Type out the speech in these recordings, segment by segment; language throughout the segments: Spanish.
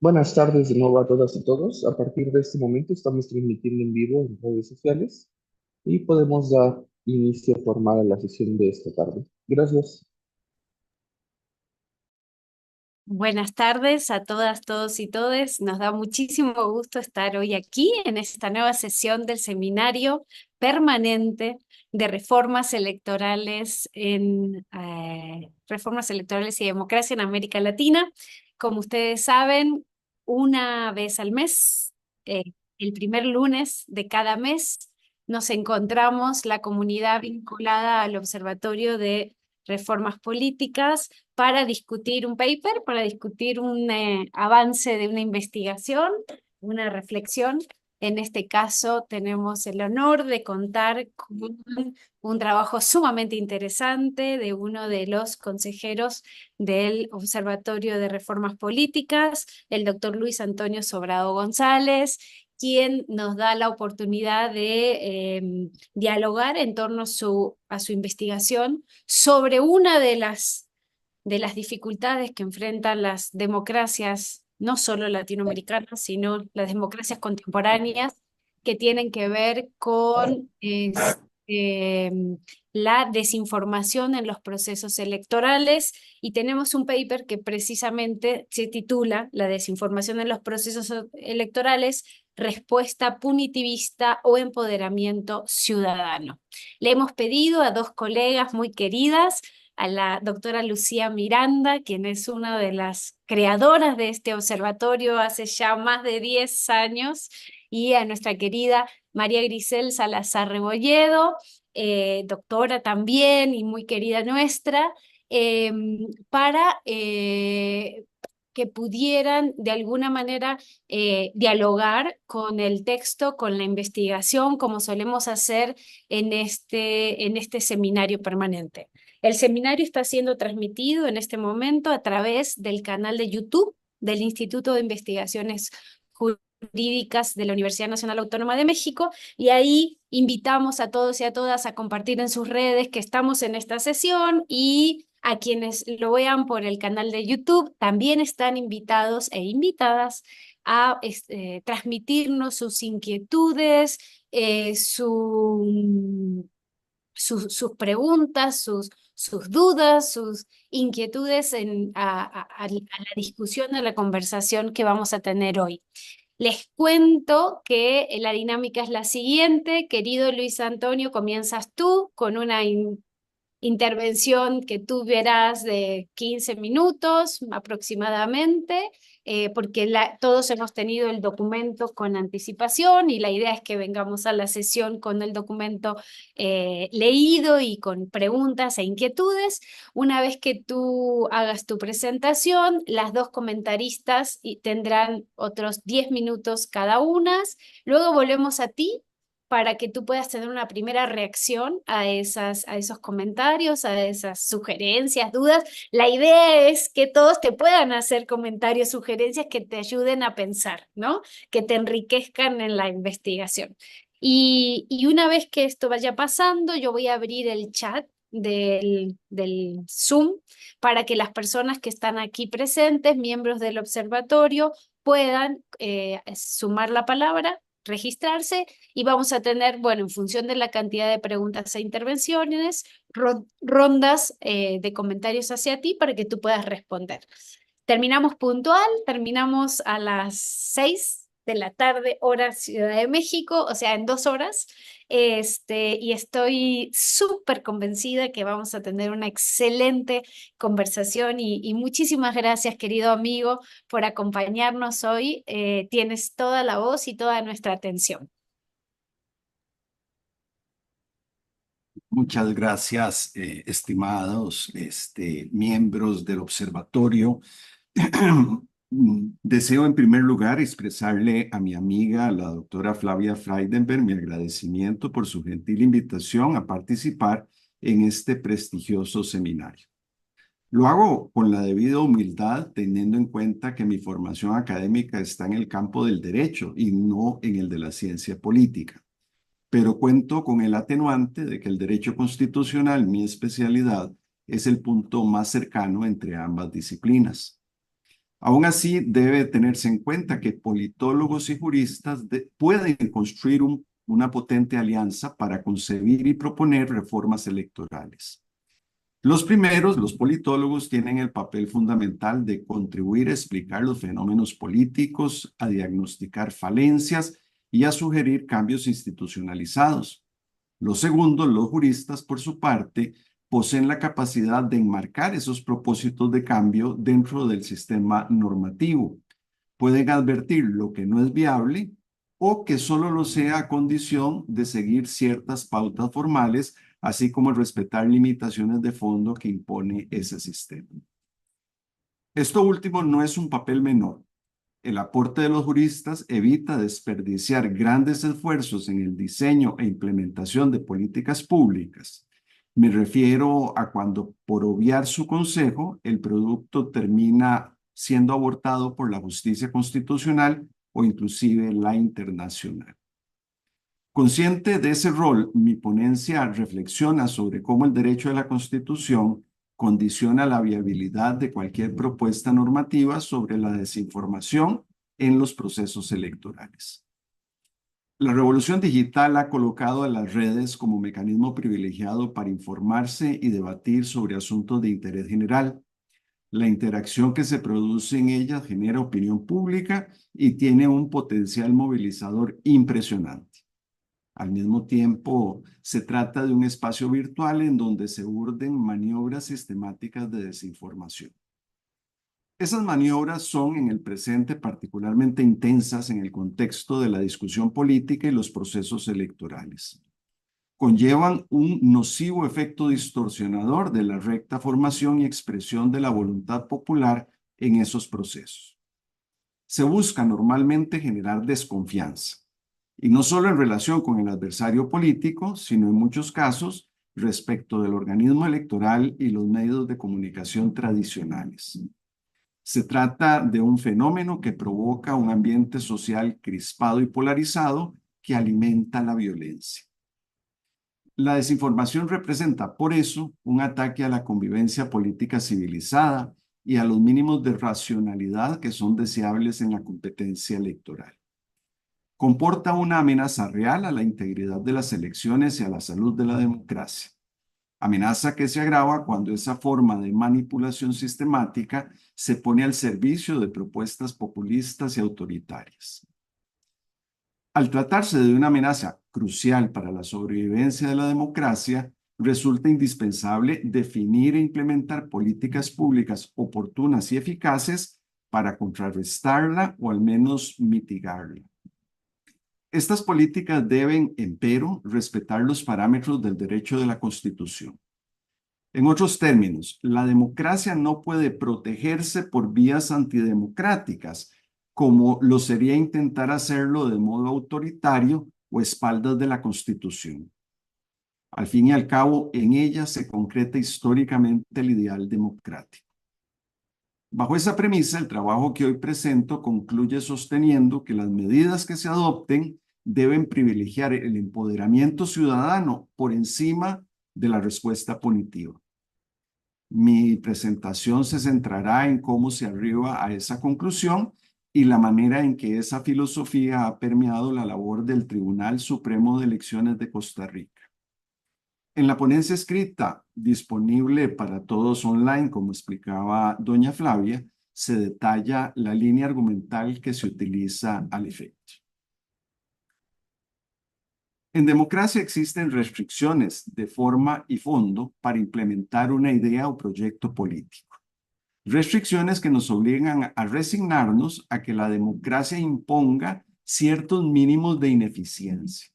Buenas tardes de nuevo a todas y todos. A partir de este momento estamos transmitiendo en vivo en redes sociales y podemos dar inicio formal a la sesión de esta tarde. Gracias. Buenas tardes a todas, todos y todes. Nos da muchísimo gusto estar hoy aquí en esta nueva sesión del seminario permanente de reformas electorales y democracia en América Latina. Como ustedes saben, una vez al mes, el primer lunes de cada mes, nos encontramos la comunidad vinculada al Observatorio de Reformas Políticas para discutir un paper, para discutir un avance de una investigación, una reflexión. En este caso tenemos el honor de contar con un trabajo sumamente interesante de uno de los consejeros del Observatorio de Reformas Políticas, el doctor Luis Antonio Sobrado González, quien nos da la oportunidad de dialogar en torno a su investigación sobre una de las dificultades que enfrentan las democracias, no solo latinoamericanas, sino las democracias contemporáneas, que tienen que ver con la desinformación en los procesos electorales. Y tenemos un paper que precisamente se titula La desinformación en los procesos electorales, respuesta punitivista o empoderamiento ciudadano. Le hemos pedido a dos colegas muy queridas, a la doctora Lucía Miranda, quien es una de las creadoras de este observatorio hace ya más de 10 años, y a nuestra querida María Grisel Salazar Rebolledo, doctora también y muy querida nuestra, eh, para que pudieran de alguna manera dialogar con el texto, con la investigación, como solemos hacer en este seminario permanente. El seminario está siendo transmitido en este momento a través del canal de YouTube del Instituto de Investigaciones Jurídicas de la Universidad Nacional Autónoma de México, y ahí invitamos a todos y a todas a compartir en sus redes que estamos en esta sesión, y a quienes lo vean por el canal de YouTube también están invitados e invitadas a transmitirnos sus inquietudes, sus preguntas, sus dudas, sus inquietudes a la discusión, a la conversación que vamos a tener hoy. Les cuento que la dinámica es la siguiente. Querido Luis Antonio, comienzas tú con una intervención que tú verás de 15 minutos aproximadamente, porque todos hemos tenido el documento con anticipación y la idea es que vengamos a la sesión con el documento leído y con preguntas e inquietudes. Una vez que tú hagas tu presentación, las dos comentaristas tendrán otros 10 minutos cada una. Luego volvemos a ti para que tú puedas tener una primera reacción a esos comentarios, a esas sugerencias, dudas. La idea es que todos te puedan hacer comentarios, sugerencias que te ayuden a pensar, ¿no? Que te enriquezcan en la investigación. Y una vez que esto vaya pasando, yo voy a abrir el chat del Zoom para que las personas que están aquí presentes, miembros del observatorio, puedan sumar la palabra, registrarse, y vamos a tener, bueno, en función de la cantidad de preguntas e intervenciones, rondas de comentarios hacia ti para que tú puedas responder. Terminamos puntual, terminamos a las 6 de la tarde, hora Ciudad de México, o sea, en 2 horas. Y estoy súper convencida que vamos a tener una excelente conversación, y muchísimas gracias, querido amigo, por acompañarnos hoy. Tienes toda la voz y toda nuestra atención. Muchas gracias, estimados miembros del observatorio. Deseo en primer lugar expresarle a mi amiga, la doctora Flavia Freidenberg, mi agradecimiento por su gentil invitación a participar en este prestigioso seminario. Lo hago con la debida humildad, teniendo en cuenta que mi formación académica está en el campo del derecho y no en el de la ciencia política, pero cuento con el atenuante de que el derecho constitucional, mi especialidad, es el punto más cercano entre ambas disciplinas. Aún así, debe tenerse en cuenta que politólogos y juristas pueden construir una potente alianza para concebir y proponer reformas electorales. Los primeros, los politólogos, tienen el papel fundamental de contribuir a explicar los fenómenos políticos, a diagnosticar falencias y a sugerir cambios institucionalizados. Los segundos, los juristas, por su parte, poseen la capacidad de enmarcar esos propósitos de cambio dentro del sistema normativo. Pueden advertir lo que no es viable o que solo lo sea a condición de seguir ciertas pautas formales, así como respetar limitaciones de fondo que impone ese sistema. Esto último no es un papel menor. El aporte de los juristas evita desperdiciar grandes esfuerzos en el diseño e implementación de políticas públicas. Me refiero a cuando, por obviar su consejo, el producto termina siendo abortado por la justicia constitucional o inclusive la internacional. Consciente de ese rol, mi ponencia reflexiona sobre cómo el derecho de la Constitución condiciona la viabilidad de cualquier propuesta normativa sobre la desinformación en los procesos electorales. La revolución digital ha colocado a las redes como mecanismo privilegiado para informarse y debatir sobre asuntos de interés general. La interacción que se produce en ellas genera opinión pública y tiene un potencial movilizador impresionante. Al mismo tiempo, se trata de un espacio virtual en donde se urden maniobras sistemáticas de desinformación. Esas maniobras son en el presente particularmente intensas en el contexto de la discusión política y los procesos electorales. Conllevan un nocivo efecto distorsionador de la recta formación y expresión de la voluntad popular en esos procesos. Se busca normalmente generar desconfianza, y no solo en relación con el adversario político, sino en muchos casos respecto del organismo electoral y los medios de comunicación tradicionales. Se trata de un fenómeno que provoca un ambiente social crispado y polarizado que alimenta la violencia. La desinformación representa, por eso, un ataque a la convivencia política civilizada y a los mínimos de racionalidad que son deseables en la competencia electoral. Comporta una amenaza real a la integridad de las elecciones y a la salud de la democracia. Amenaza que se agrava cuando esa forma de manipulación sistemática se pone al servicio de propuestas populistas y autoritarias. Al tratarse de una amenaza crucial para la sobrevivencia de la democracia, resulta indispensable definir e implementar políticas públicas oportunas y eficaces para contrarrestarla o al menos mitigarla. Estas políticas deben, empero, respetar los parámetros del derecho de la Constitución. En otros términos, la democracia no puede protegerse por vías antidemocráticas, como lo sería intentar hacerlo de modo autoritario o a espaldas de la Constitución. Al fin y al cabo, en ella se concreta históricamente el ideal democrático. Bajo esa premisa, el trabajo que hoy presento concluye sosteniendo que las medidas que se adopten deben privilegiar el empoderamiento ciudadano por encima de la respuesta punitiva. Mi presentación se centrará en cómo se arriba a esa conclusión y la manera en que esa filosofía ha permeado la labor del Tribunal Supremo de Elecciones de Costa Rica. En la ponencia escrita, disponible para todos online, como explicaba doña Flavia, se detalla la línea argumental que se utiliza al efecto. En democracia existen restricciones de forma y fondo para implementar una idea o proyecto político. Restricciones que nos obligan a resignarnos a que la democracia imponga ciertos mínimos de ineficiencia.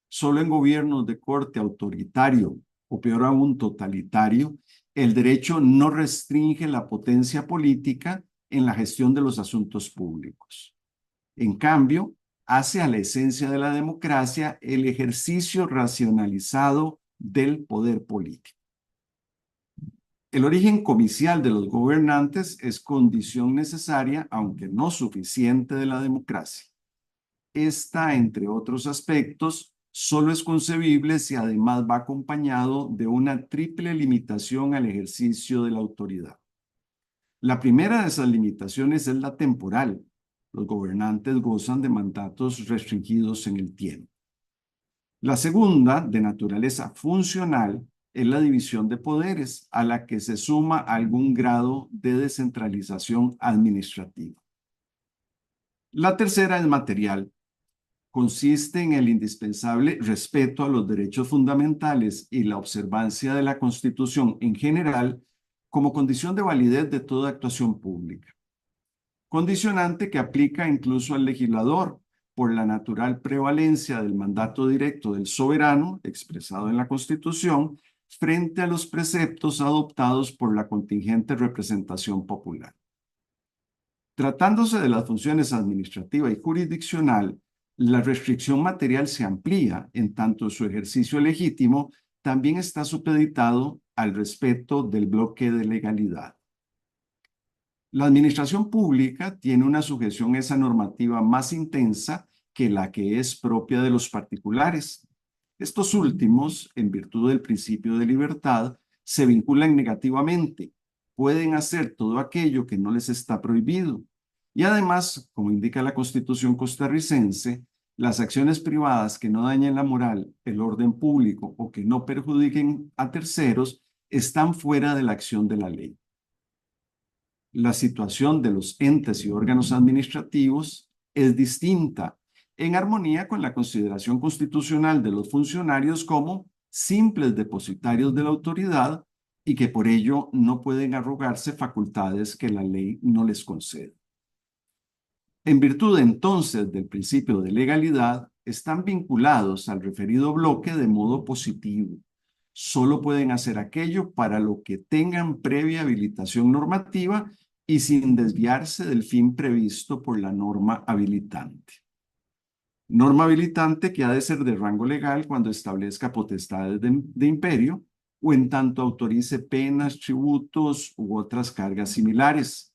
Solo en gobiernos de corte autoritario o peor aún totalitario, el derecho no restringe la potencia política en la gestión de los asuntos públicos. En cambio, hace a la esencia de la democracia el ejercicio racionalizado del poder político. El origen comicial de los gobernantes es condición necesaria, aunque no suficiente, de la democracia. Esta, entre otros aspectos, solo es concebible si además va acompañado de una triple limitación al ejercicio de la autoridad. La primera de esas limitaciones es la temporal. Los gobernantes gozan de mandatos restringidos en el tiempo. La segunda, de naturaleza funcional, es la división de poderes, a la que se suma algún grado de descentralización administrativa. La tercera es material. Consiste en el indispensable respeto a los derechos fundamentales y la observancia de la Constitución en general como condición de validez de toda actuación pública. Condicionante que aplica incluso al legislador por la natural prevalencia del mandato directo del soberano, expresado en la Constitución, frente a los preceptos adoptados por la contingente representación popular. Tratándose de las funciones administrativa y jurisdiccional, la restricción material se amplía, en tanto su ejercicio legítimo también está supeditado al respeto del bloque de legalidad. La administración pública tiene una sujeción a esa normativa más intensa que la que es propia de los particulares. Estos últimos, en virtud del principio de libertad, se vinculan negativamente. Pueden hacer todo aquello que no les está prohibido. Y además, como indica la Constitución costarricense, las acciones privadas que no dañen la moral, el orden público o que no perjudiquen a terceros están fuera de la acción de la ley. La situación de los entes y órganos administrativos es distinta, en armonía con la consideración constitucional de los funcionarios como simples depositarios de la autoridad y que por ello no pueden arrogarse facultades que la ley no les concede. En virtud entonces del principio de legalidad, están vinculados al referido bloque de modo positivo. Solo pueden hacer aquello para lo que tengan previa habilitación normativa y sin desviarse del fin previsto por la norma habilitante. Norma habilitante que ha de ser de rango legal cuando establezca potestades de imperio o en tanto autorice penas, tributos u otras cargas similares.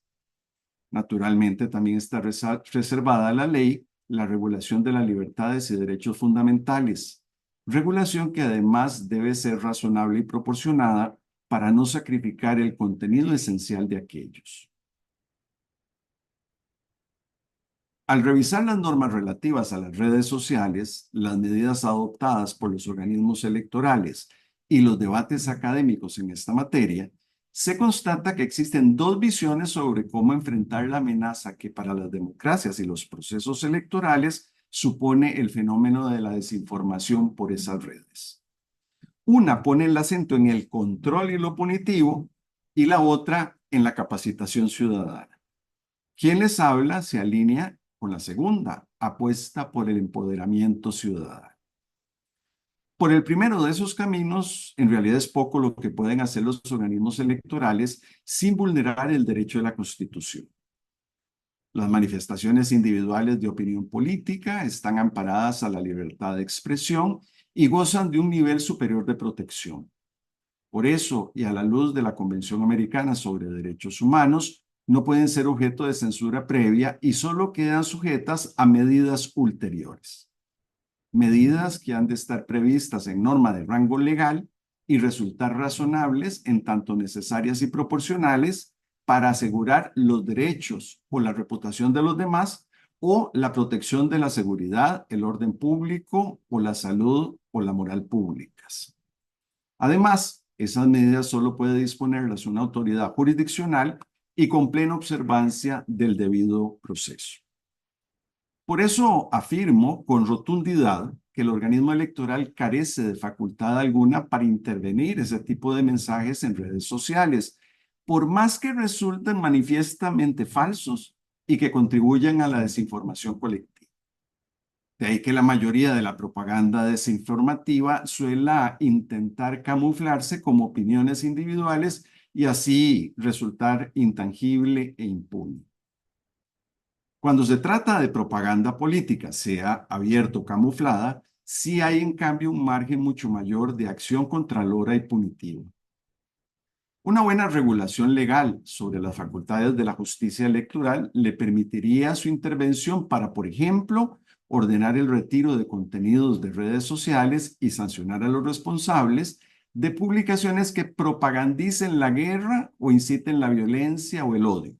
Naturalmente, también está reservada a la ley la regulación de las libertades y derechos fundamentales, regulación que además debe ser razonable y proporcionada para no sacrificar el contenido esencial de aquellos. Al revisar las normas relativas a las redes sociales, las medidas adoptadas por los organismos electorales y los debates académicos en esta materia, se constata que existen dos visiones sobre cómo enfrentar la amenaza que para las democracias y los procesos electorales supone el fenómeno de la desinformación por esas redes. Una pone el acento en el control y lo punitivo y la otra en la capacitación ciudadana. Quien les habla se alinea con la segunda, apuesta por el empoderamiento ciudadano. Por el primero de esos caminos, en realidad es poco lo que pueden hacer los organismos electorales sin vulnerar el derecho de la Constitución. Las manifestaciones individuales de opinión política están amparadas a la libertad de expresión y gozan de un nivel superior de protección. Por eso, y a la luz de la Convención Americana sobre Derechos Humanos, no pueden ser objeto de censura previa y solo quedan sujetas a medidas ulteriores. Medidas que han de estar previstas en norma de rango legal y resultar razonables en tanto necesarias y proporcionales para asegurar los derechos o la reputación de los demás o la protección de la seguridad, el orden público o la salud o la moral públicas. Además, esas medidas solo puede disponerlas una autoridad jurisdiccional y con plena observancia del debido proceso. Por eso afirmo con rotundidad que el organismo electoral carece de facultad alguna para intervenir ese tipo de mensajes en redes sociales, por más que resulten manifiestamente falsos y que contribuyan a la desinformación colectiva. De ahí que la mayoría de la propaganda desinformativa suele intentar camuflarse como opiniones individuales y así resultar intangible e impune. Cuando se trata de propaganda política, sea abierta o camuflada, sí hay en cambio un margen mucho mayor de acción contralora y punitiva. Una buena regulación legal sobre las facultades de la justicia electoral le permitiría su intervención para, por ejemplo, ordenar el retiro de contenidos de redes sociales y sancionar a los responsables, de publicaciones que propagandicen la guerra o inciten la violencia o el odio.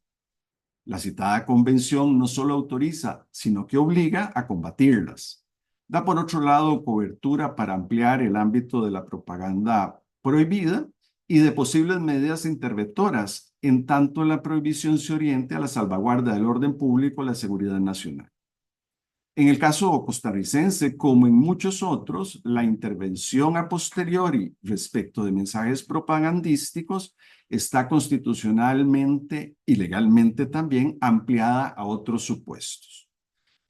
La citada convención no solo autoriza, sino que obliga a combatirlas. Da, por otro lado, cobertura para ampliar el ámbito de la propaganda prohibida y de posibles medidas interventoras, en tanto la prohibición se oriente a la salvaguarda del orden público y la seguridad nacional. En el caso costarricense, como en muchos otros, la intervención a posteriori respecto de mensajes propagandísticos está constitucionalmente y legalmente también ampliada a otros supuestos.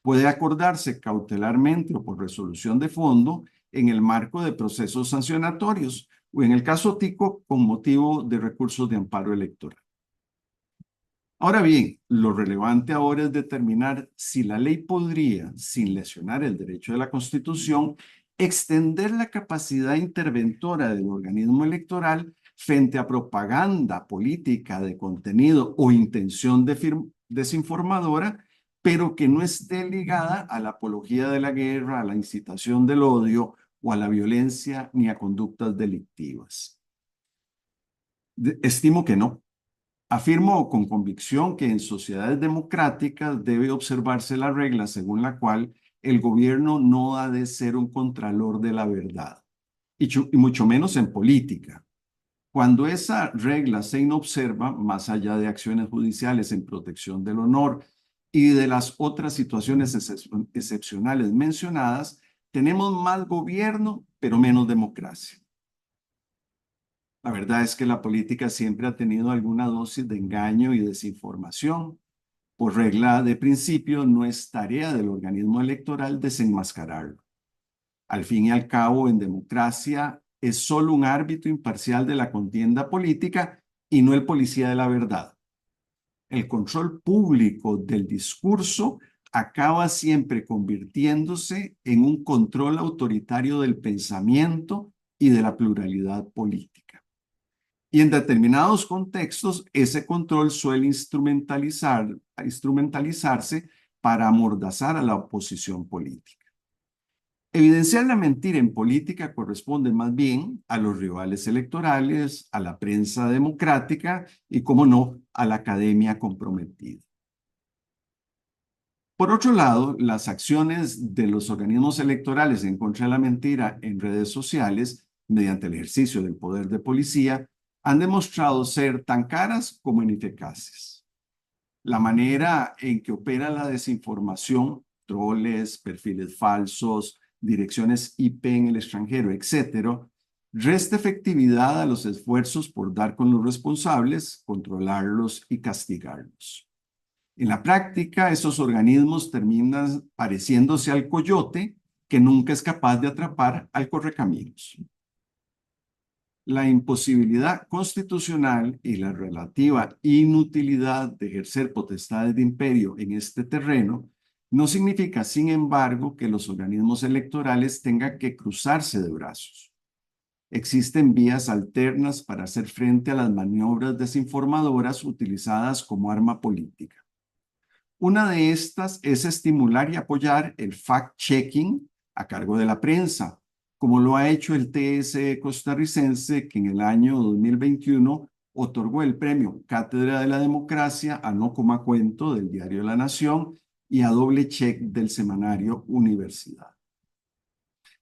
Puede acordarse cautelarmente o por resolución de fondo en el marco de procesos sancionatorios o en el caso tico con motivo de recursos de amparo electoral. Ahora bien, lo relevante ahora es determinar si la ley podría, sin lesionar el derecho de la Constitución, extender la capacidad interventora del organismo electoral frente a propaganda política de contenido o intención desinformadora, pero que no esté ligada a la apología de la guerra, a la incitación del odio o a la violencia ni a conductas delictivas. Estimo que no. Afirmo con convicción que en sociedades democráticas debe observarse la regla según la cual el gobierno no ha de ser un contralor de la verdad, y mucho menos en política. Cuando esa regla se inobserva, más allá de acciones judiciales en protección del honor y de las otras situaciones excepcionales mencionadas, tenemos más gobierno, pero menos democracia. La verdad es que la política siempre ha tenido alguna dosis de engaño y desinformación. Por regla de principio, no es tarea del organismo electoral desenmascararlo. Al fin y al cabo, en democracia, es solo un árbitro imparcial de la contienda política y no el policía de la verdad. El control público del discurso acaba siempre convirtiéndose en un control autoritario del pensamiento y de la pluralidad política. Y en determinados contextos, ese control suele instrumentalizarse para amordazar a la oposición política. Evidenciar la mentira en política corresponde más bien a los rivales electorales, a la prensa democrática y, como no, a la academia comprometida. Por otro lado, las acciones de los organismos electorales en contra de la mentira en redes sociales, mediante el ejercicio del poder de policía, han demostrado ser tan caras como ineficaces. La manera en que opera la desinformación, troles, perfiles falsos, direcciones IP en el extranjero, etc., resta efectividad a los esfuerzos por dar con los responsables, controlarlos y castigarlos. En la práctica, esos organismos terminan pareciéndose al coyote que nunca es capaz de atrapar al correcaminos. La imposibilidad constitucional y la relativa inutilidad de ejercer potestades de imperio en este terreno no significa, sin embargo, que los organismos electorales tengan que cruzarse de brazos. Existen vías alternas para hacer frente a las maniobras desinformadoras utilizadas como arma política. Una de estas es estimular y apoyar el fact-checking a cargo de la prensa, como lo ha hecho el TSE costarricense, que en el año 2021 otorgó el premio Cátedra de la Democracia a No Coma Cuento del Diario La Nación y a Doble Check del semanario Universidad.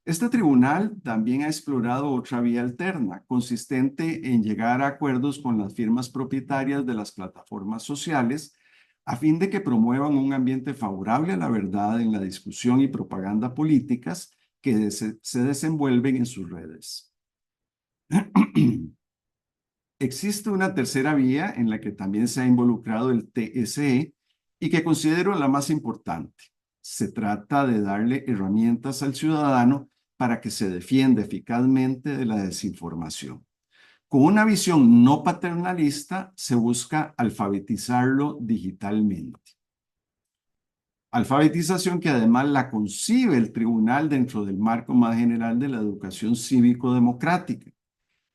Este tribunal también ha explorado otra vía alterna, consistente en llegar a acuerdos con las firmas propietarias de las plataformas sociales, a fin de que promuevan un ambiente favorable a la verdad en la discusión y propaganda políticas que se desenvuelven en sus redes. Existe una tercera vía en la que también se ha involucrado el TSE y que considero la más importante. Se trata de darle herramientas al ciudadano para que se defienda eficazmente de la desinformación. Con una visión no paternalista, se busca alfabetizarlo digitalmente. Alfabetización que además la concibe el tribunal dentro del marco más general de la educación cívico-democrática.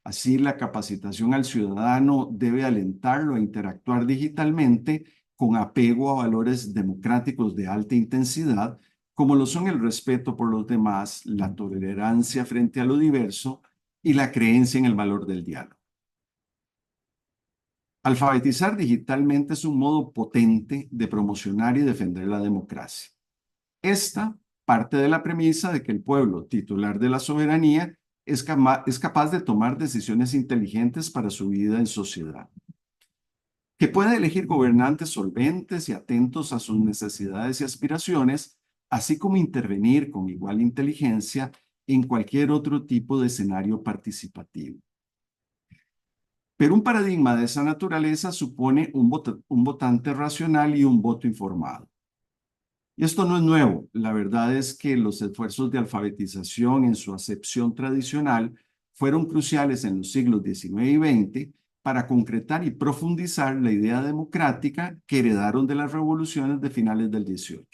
Así, la capacitación al ciudadano debe alentarlo a interactuar digitalmente con apego a valores democráticos de alta intensidad, como lo son el respeto por los demás, la tolerancia frente a lo diverso y la creencia en el valor del diálogo. Alfabetizar digitalmente es un modo potente de promocionar y defender la democracia. Esta parte de la premisa de que el pueblo, titular de la soberanía, es capaz de tomar decisiones inteligentes para su vida en sociedad, que puede elegir gobernantes solventes y atentos a sus necesidades y aspiraciones, así como intervenir con igual inteligencia en cualquier otro tipo de escenario participativo. Pero un paradigma de esa naturaleza supone un votante racional y un voto informado. Y esto no es nuevo. La verdad es que los esfuerzos de alfabetización en su acepción tradicional fueron cruciales en los siglos XIX y XX para concretar y profundizar la idea democrática que heredaron de las revoluciones de finales del XVIII.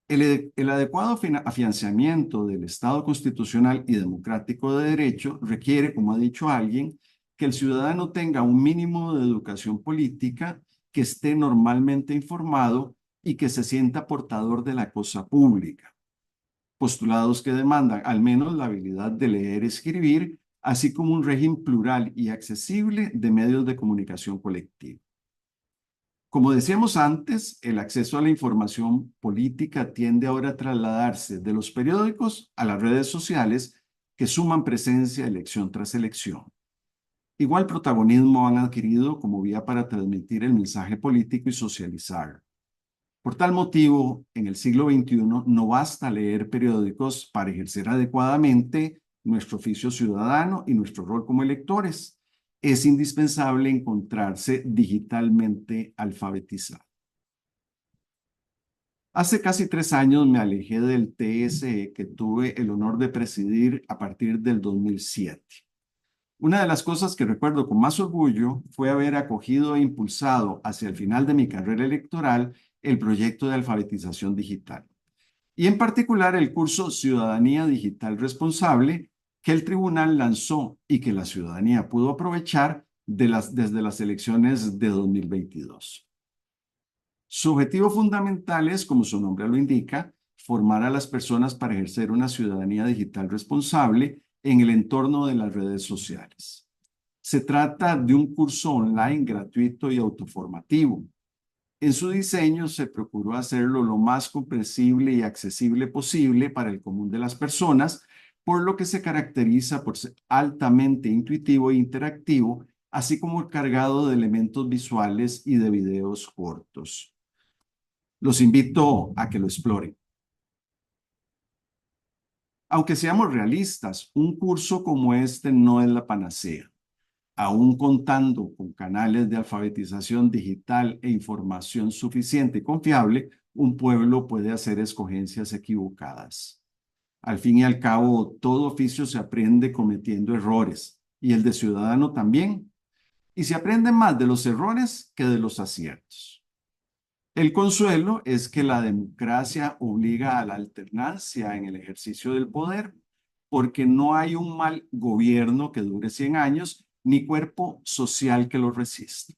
El adecuado afianzamiento del Estado constitucional y democrático de derecho requiere, como ha dicho alguien, que el ciudadano tenga un mínimo de educación política, que esté normalmente informado y que se sienta portador de la cosa pública. Postulados que demandan al menos la habilidad de leer y escribir, así como un régimen plural y accesible de medios de comunicación colectiva. Como decíamos antes, el acceso a la información política tiende ahora a trasladarse de los periódicos a las redes sociales, que suman presencia elección tras elección. Igual protagonismo han adquirido como vía para transmitir el mensaje político y socializar. Por tal motivo, en el siglo XXI no basta leer periódicos para ejercer adecuadamente nuestro oficio ciudadano y nuestro rol como electores. Es indispensable encontrarse digitalmente alfabetizado. Hace casi 3 años me alejé del TSE que tuve el honor de presidir a partir del 2007. Una de las cosas que recuerdo con más orgullo fue haber acogido e impulsado hacia el final de mi carrera electoral el proyecto de alfabetización digital, y en particular el curso Ciudadanía Digital Responsable que el tribunal lanzó y que la ciudadanía pudo aprovechar desde las elecciones de 2022. Su objetivo fundamental es, como su nombre lo indica, formar a las personas para ejercer una ciudadanía digital responsable en el entorno de las redes sociales. Se trata de un curso online gratuito y autoformativo. En su diseño se procuró hacerlo lo más comprensible y accesible posible para el común de las personas, por lo que se caracteriza por ser altamente intuitivo e interactivo, así como cargado de elementos visuales y de videos cortos. Los invito a que lo exploren. Aunque seamos realistas, un curso como este no es la panacea. Aún contando con canales de alfabetización digital e información suficiente y confiable, un pueblo puede hacer escogencias equivocadas. Al fin y al cabo, todo oficio se aprende cometiendo errores, y el de ciudadano también. Y se aprende más de los errores que de los aciertos. El consuelo es que la democracia obliga a la alternancia en el ejercicio del poder, porque no hay un mal gobierno que dure 100 años, ni cuerpo social que lo resista.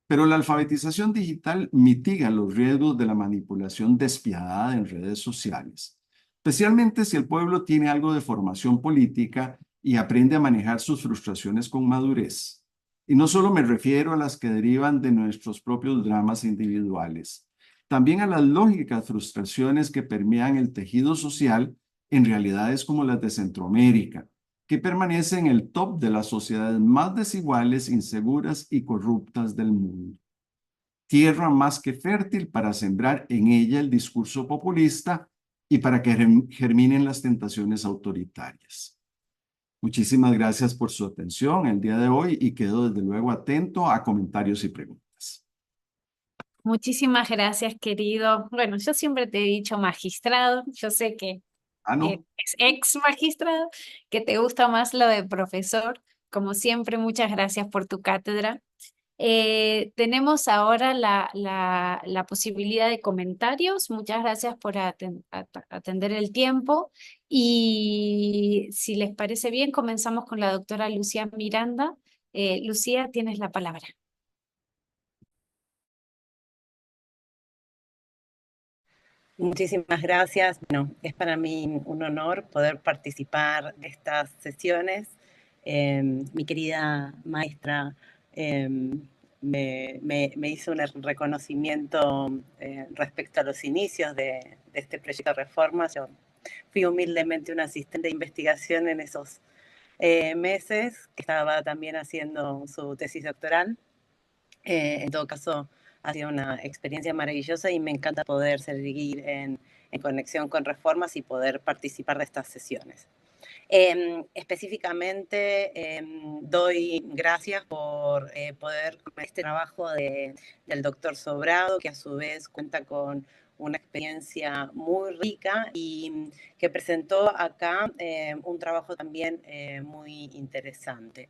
Pero la alfabetización digital mitiga los riesgos de la manipulación despiadada en redes sociales, especialmente si el pueblo tiene algo de formación política y aprende a manejar sus frustraciones con madurez. Y no solo me refiero a las que derivan de nuestros propios dramas individuales, también a las lógicas frustraciones que permean el tejido social en realidades como las de Centroamérica, que permanece en el top de las sociedades más desiguales, inseguras y corruptas del mundo. Tierra más que fértil para sembrar en ella el discurso populista y para que germinen las tentaciones autoritarias. Muchísimas gracias por su atención el día de hoy y quedo desde luego atento a comentarios y preguntas. Muchísimas gracias, querido. Bueno, yo siempre te he dicho magistrado. Yo sé que ¿No? es ex magistrado, que te gusta más lo de profesor. Como siempre, muchas gracias por tu cátedra. Tenemos ahora la posibilidad de comentarios. Muchas gracias por atender el tiempo. Y si les parece bien, comenzamos con la doctora Lucía Miranda. Lucía, tienes la palabra. Muchísimas gracias. Bueno, es para mí un honor poder participar de estas sesiones. Mi querida maestra me hizo un reconocimiento respecto a los inicios de este proyecto de reforma. Yo fui humildemente una asistente de investigación en esos meses, que estaba también haciendo su tesis doctoral. En todo caso, ha sido una experiencia maravillosa y me encanta poder seguir en conexión con reformas y poder participar de estas sesiones. Específicamente, doy gracias por poder con este trabajo del doctor Sobrado, que a su vez cuenta con una experiencia muy rica y que presentó acá un trabajo también muy interesante.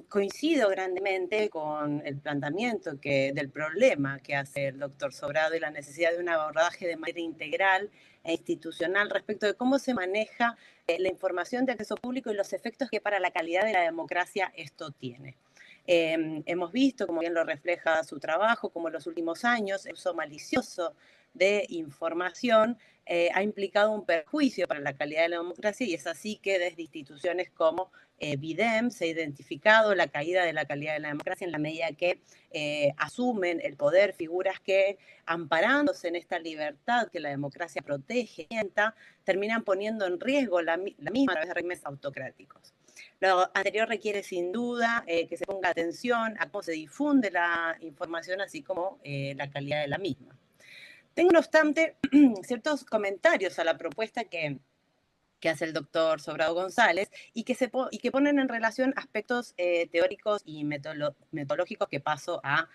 Coincido grandemente con el planteamiento del problema que hace el doctor Sobrado y la necesidad de un abordaje de manera integral e institucional respecto de cómo se maneja la información de acceso público y los efectos que para la calidad de la democracia esto tiene. Hemos visto, como bien lo refleja su trabajo, como en los últimos años el uso malicioso de información ha implicado un perjuicio para la calidad de la democracia, y es así que desde instituciones como BIDEM se ha identificado la caída de la calidad de la democracia en la medida que asumen el poder figuras que, amparándose en esta libertad que la democracia protege, terminan poniendo en riesgo la misma a través de regímenes autocráticos. Lo anterior requiere sin duda que se ponga atención a cómo se difunde la información, así como la calidad de la misma. Tengo, no obstante, ciertos comentarios a la propuesta que hace el doctor Sobrado González y que ponen en relación aspectos teóricos y metodológicos que paso a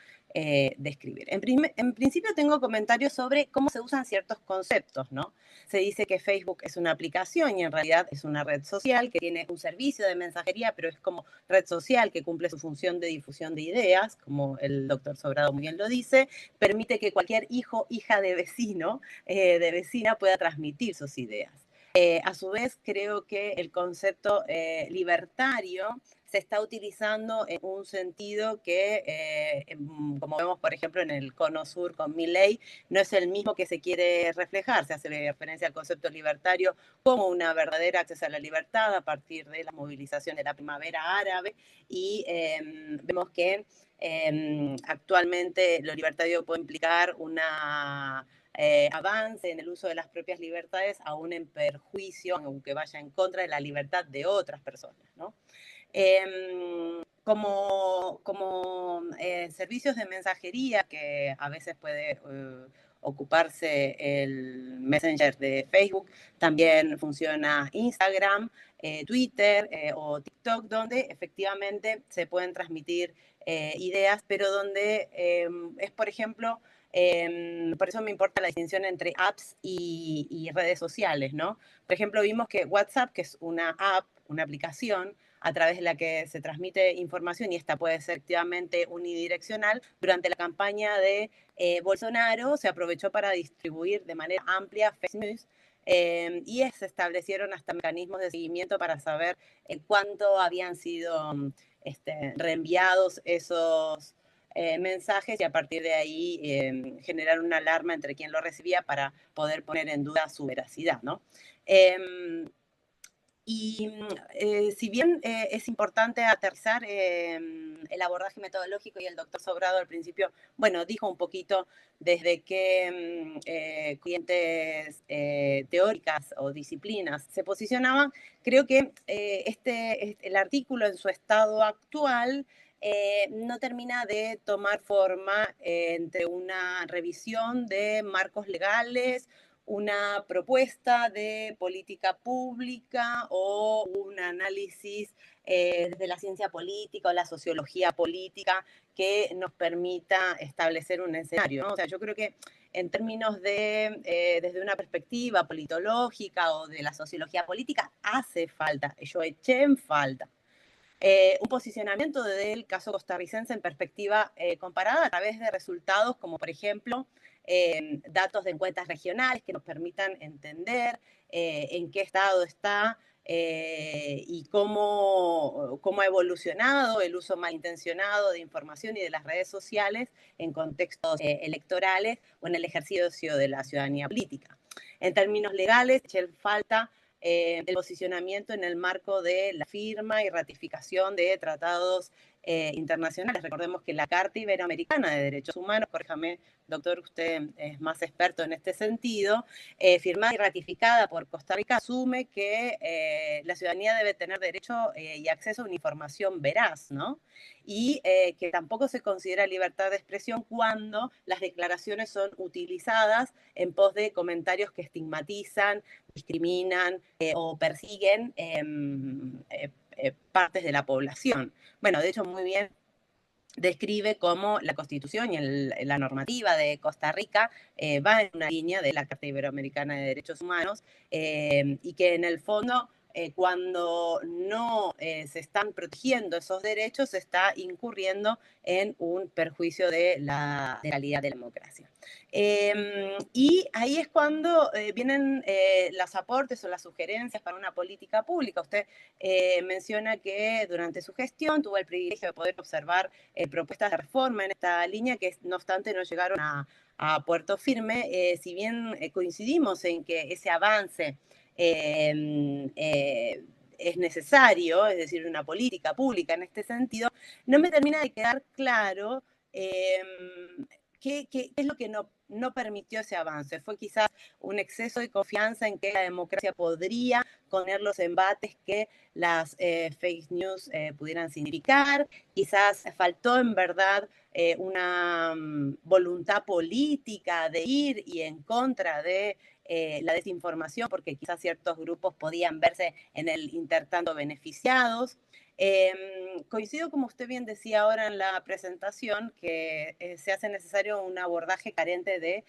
describir. En principio tengo comentarios sobre cómo se usan ciertos conceptos, ¿no? Se dice que Facebook es una aplicación y en realidad es una red social que tiene un servicio de mensajería, pero es como red social que cumple su función de difusión de ideas, como el doctor Sobrado muy bien lo dice, permite que cualquier hijo, hija de vecino, de vecina pueda transmitir sus ideas. A su vez, creo que el concepto libertario se está utilizando en un sentido que, como vemos, por ejemplo, en el Cono Sur con Milei, no es el mismo que se quiere reflejar. Se hace referencia al concepto libertario como una verdadera acceso a la libertad a partir de la movilización de la primavera árabe, y vemos que actualmente lo libertario puede implicar una avance en el uso de las propias libertades, aún en perjuicio, aunque vaya en contra de la libertad de otras personas, ¿no? Como servicios de mensajería que a veces puede ocuparse el Messenger de Facebook, también funciona Instagram, Twitter o TikTok, donde efectivamente se pueden transmitir ideas, pero donde es, por ejemplo, por eso me importa la distinción entre apps y redes sociales, ¿no? Por ejemplo, vimos que WhatsApp, que es una app, una aplicación, a través de la que se transmite información, y esta puede ser activamente unidireccional, durante la campaña de Bolsonaro se aprovechó para distribuir de manera amplia fake news, y se establecieron hasta mecanismos de seguimiento para saber cuánto habían sido reenviados esos mensajes, y a partir de ahí generar una alarma entre quien lo recibía para poder poner en duda su veracidad, ¿no? Y si bien es importante aterrizar el abordaje metodológico, y el doctor Sobrado al principio, bueno, dijo un poquito desde qué corrientes teóricas o disciplinas se posicionaban, creo que el artículo en su estado actual no termina de tomar forma entre una revisión de marcos legales, una propuesta de política pública o un análisis desde la ciencia política o la sociología política que nos permita establecer un escenario, ¿no? O sea, yo creo que en términos de, desde una perspectiva politológica o de la sociología política, hace falta, yo eché en falta un posicionamiento del caso costarricense en perspectiva comparada a través de resultados como, por ejemplo, datos de encuestas regionales que nos permitan entender en qué estado está y cómo ha evolucionado el uso malintencionado de información y de las redes sociales en contextos electorales o en el ejercicio de la ciudadanía política. En términos legales, falta el posicionamiento en el marco de la firma y ratificación de tratados internacionales. Recordemos que la Carta Iberoamericana de Derechos Humanos, corríjame, doctor, usted es más experto en este sentido, firmada y ratificada por Costa Rica, asume que la ciudadanía debe tener derecho y acceso a una información veraz, ¿no? Y que tampoco se considera libertad de expresión cuando las declaraciones son utilizadas en pos de comentarios que estigmatizan, discriminan o persiguen partes de la población. Bueno, de hecho, muy bien describe cómo la Constitución y la normativa de Costa Rica va en una línea de la Carta Iberoamericana de Derechos Humanos y que en el fondo cuando no se están protegiendo esos derechos se está incurriendo en un perjuicio de la calidad de la democracia. Y ahí es cuando vienen los aportes o las sugerencias para una política pública. Usted menciona que durante su gestión tuvo el privilegio de poder observar propuestas de reforma en esta línea que no obstante no llegaron a puerto firme. Si bien coincidimos en que ese avance es necesario, es decir, una política pública en este sentido, no me termina de quedar claro qué es lo que no permitió ese avance. Fue quizás un exceso de confianza en que la democracia podría poner los embates que las fake news pudieran significar. Quizás faltó en verdad una voluntad política de ir y en contra de la desinformación, porque quizás ciertos grupos podían verse en el intertanto beneficiados. Coincido, como usted bien decía ahora en la presentación, que se hace necesario un abordaje carente de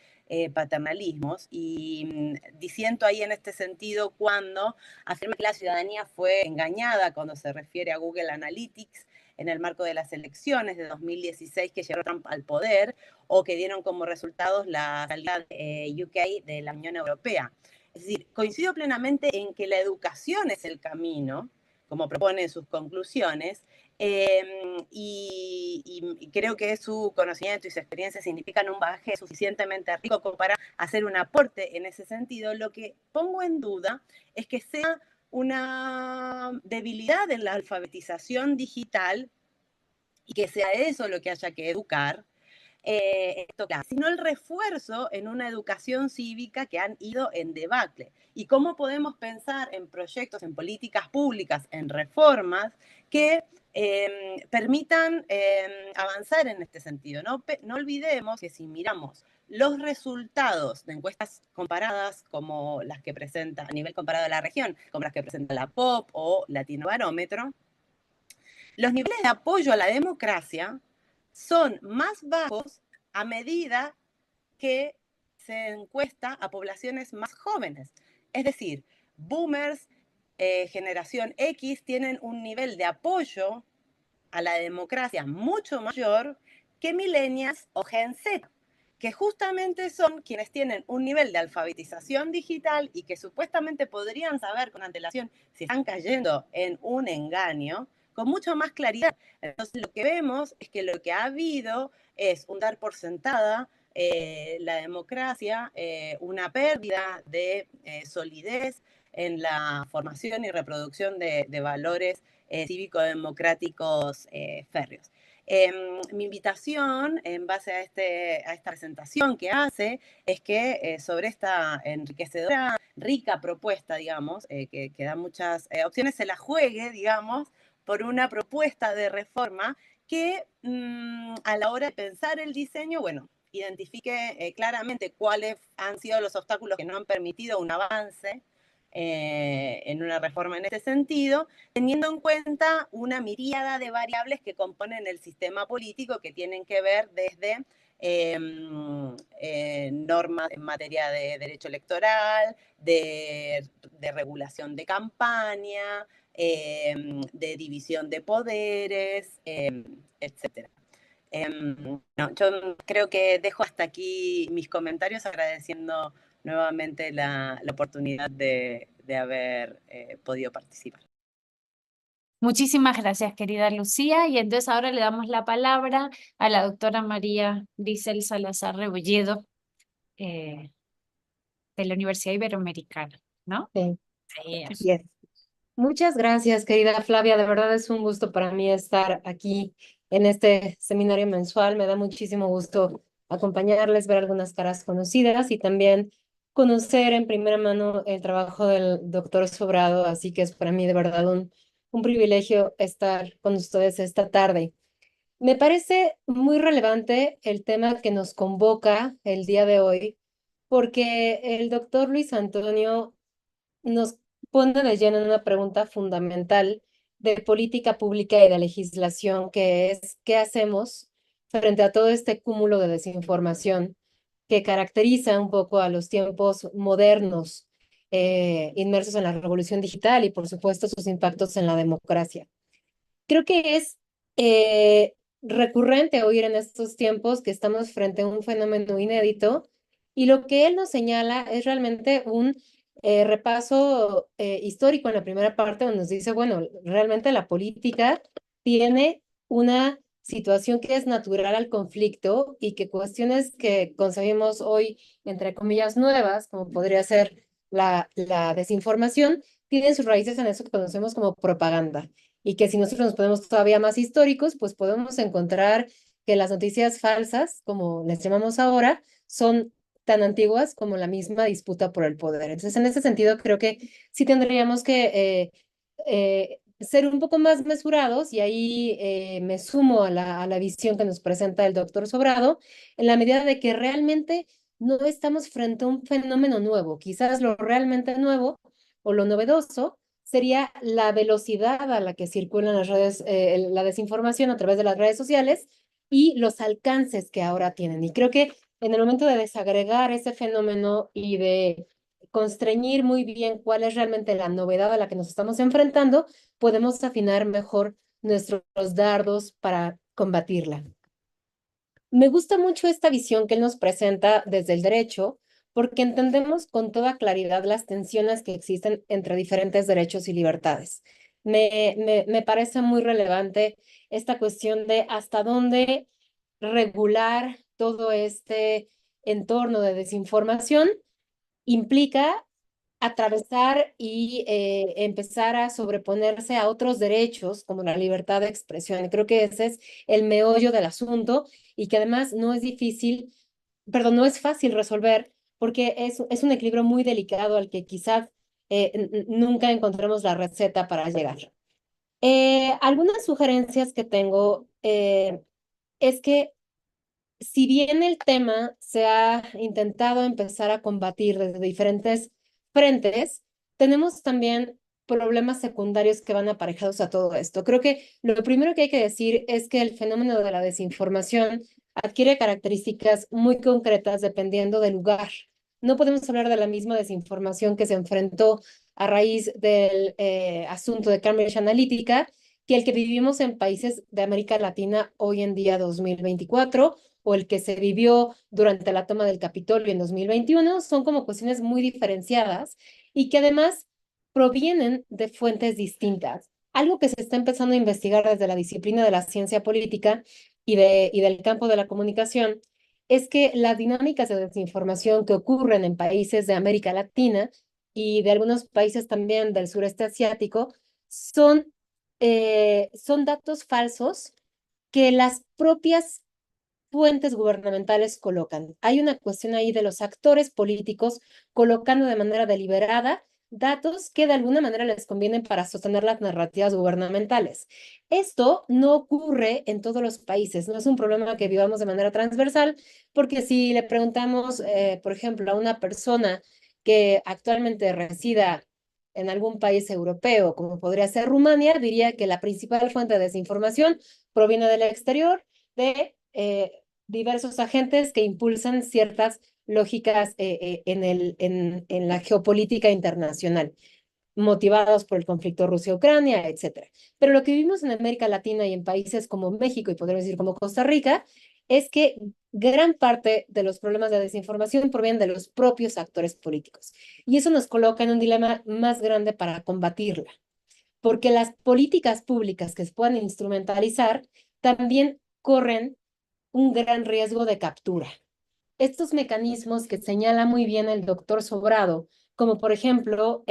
paternalismos y disiento ahí en este sentido cuando afirma que la ciudadanía fue engañada cuando se refiere a Google Analytics en el marco de las elecciones de 2016 que llevaron Trump al poder o que dieron como resultados la salida de UK de la Unión Europea. Es decir, coincido plenamente en que la educación es el camino, como propone en sus conclusiones, y creo que su conocimiento y su experiencia significan un bagaje suficientemente rico como para hacer un aporte en ese sentido. Lo que pongo en duda es que sea una debilidad en la alfabetización digital y que sea eso lo que haya que educar, sino el refuerzo en una educación cívica que han ido en debacle. Y cómo podemos pensar en proyectos, en políticas públicas, en reformas que permitan avanzar en este sentido. No olvidemos que si miramos los resultados de encuestas comparadas como las que presenta a nivel comparado de la región, como las que presenta la POP o Latinobarómetro, los niveles de apoyo a la democracia son más bajos a medida que se encuesta a poblaciones más jóvenes. Es decir, boomers, generación X, tienen un nivel de apoyo a la democracia mucho mayor que millennials o Gen Z, que justamente son quienes tienen un nivel de alfabetización digital y que supuestamente podrían saber con antelación si están cayendo en un engaño con mucho más claridad. Entonces lo que vemos es que lo que ha habido es un dar por sentada la democracia, una pérdida de solidez en la formación y reproducción de valores cívico-democráticos férreos. Mi invitación, en base a esta presentación que hace, es que sobre esta enriquecedora, rica propuesta, digamos, que da muchas opciones, se la juegue, digamos, por una propuesta de reforma que a la hora de pensar el diseño, bueno, identifique claramente cuáles han sido los obstáculos que no han permitido un avance en una reforma en este sentido, teniendo en cuenta una miríada de variables que componen el sistema político que tienen que ver desde normas en materia de derecho electoral, de regulación de campaña, de división de poderes, etc. No, yo creo que dejo hasta aquí mis comentarios agradeciendo nuevamente la oportunidad de haber podido participar. Muchísimas gracias, querida Lucía. Y entonces ahora le damos la palabra a la doctora María Grisel Salazar Rebolledo, de la Universidad Iberoamericana, ¿no? Sí, Sí. así es. Muchas gracias, querida Flavia. De verdad es un gusto para mí estar aquí en este seminario mensual. Me da muchísimo gusto acompañarles, ver algunas caras conocidas y también conocer en primera mano el trabajo del doctor Sobrado. Así que es para mí de verdad un privilegio estar con ustedes esta tarde. Me parece muy relevante el tema que nos convoca el día de hoy, porque el doctor Luis Antonio nos pone de lleno en una pregunta fundamental de política pública y de legislación, que es ¿qué hacemos frente a todo este cúmulo de desinformación que caracteriza un poco a los tiempos modernos, inmersos en la revolución digital y, por supuesto, sus impactos en la democracia? Creo que es recurrente oír en estos tiempos que estamos frente a un fenómeno inédito, y lo que él nos señala es realmente un repaso histórico en la primera parte, donde nos dice, bueno, realmente la política tiene una situación que es natural al conflicto y que cuestiones que concebimos hoy, entre comillas, nuevas, como podría ser la desinformación, tienen sus raíces en eso que conocemos como propaganda, y que si nosotros nos ponemos todavía más históricos, pues podemos encontrar que las noticias falsas, como les llamamos ahora, son tan antiguas como la misma disputa por el poder. Entonces, en ese sentido, creo que sí tendríamos que ser un poco más mesurados, y ahí me sumo a la visión que nos presenta el doctor Sobrado, en la medida de que realmente no estamos frente a un fenómeno nuevo. Quizás lo realmente nuevo o lo novedoso sería la velocidad a la que circulan las redes, la desinformación a través de las redes sociales y los alcances que ahora tienen. Y creo que en el momento de desagregar ese fenómeno y de constreñir muy bien cuál es realmente la novedad a la que nos estamos enfrentando, podemos afinar mejor nuestros dardos para combatirla. Me gusta mucho esta visión que él nos presenta desde el derecho, porque entendemos con toda claridad las tensiones que existen entre diferentes derechos y libertades. Me parece muy relevante esta cuestión de hasta dónde regular todo este entorno de desinformación implica atravesar y empezar a sobreponerse a otros derechos como la libertad de expresión. Y creo que ese es el meollo del asunto, y que además no es difícil, perdón, no es fácil resolver, porque es un equilibrio muy delicado al que quizás nunca encontremos la receta para llegar. Algunas sugerencias que tengo es que si bien el tema se ha intentado empezar a combatir desde diferentes frentes, tenemos también problemas secundarios que van aparejados a todo esto. Creo que lo primero que hay que decir es que el fenómeno de la desinformación adquiere características muy concretas dependiendo del lugar. No podemos hablar de la misma desinformación que se enfrentó a raíz del asunto de Cambridge Analytica que el que vivimos en países de América Latina hoy en día 2024, o el que se vivió durante la toma del Capitolio en 2021, son como cuestiones muy diferenciadas y que además provienen de fuentes distintas. Algo que se está empezando a investigar desde la disciplina de la ciencia política y del campo de la comunicación es que las dinámicas de desinformación que ocurren en países de América Latina y de algunos países también del sureste asiático son datos falsos que las propias fuentes gubernamentales colocan. Hay una cuestión ahí de los actores políticos colocando de manera deliberada datos que de alguna manera les convienen para sostener las narrativas gubernamentales. Esto no ocurre en todos los países, no es un problema que vivamos de manera transversal, porque si le preguntamos, por ejemplo, a una persona que actualmente resida en algún país europeo, como podría ser Rumania, diría que la principal fuente de desinformación proviene del exterior, de diversos agentes que impulsan ciertas lógicas en la geopolítica internacional, motivados por el conflicto Rusia-Ucrania, etc. Pero lo que vivimos en América Latina y en países como México y podríamos decir como Costa Rica, es que gran parte de los problemas de desinformación provienen de los propios actores políticos. Y eso nos coloca en un dilema más grande para combatirla, porque las políticas públicas que se puedan instrumentalizar también corren un gran riesgo de captura. Estos mecanismos que señala muy bien el doctor Sobrado, como por ejemplo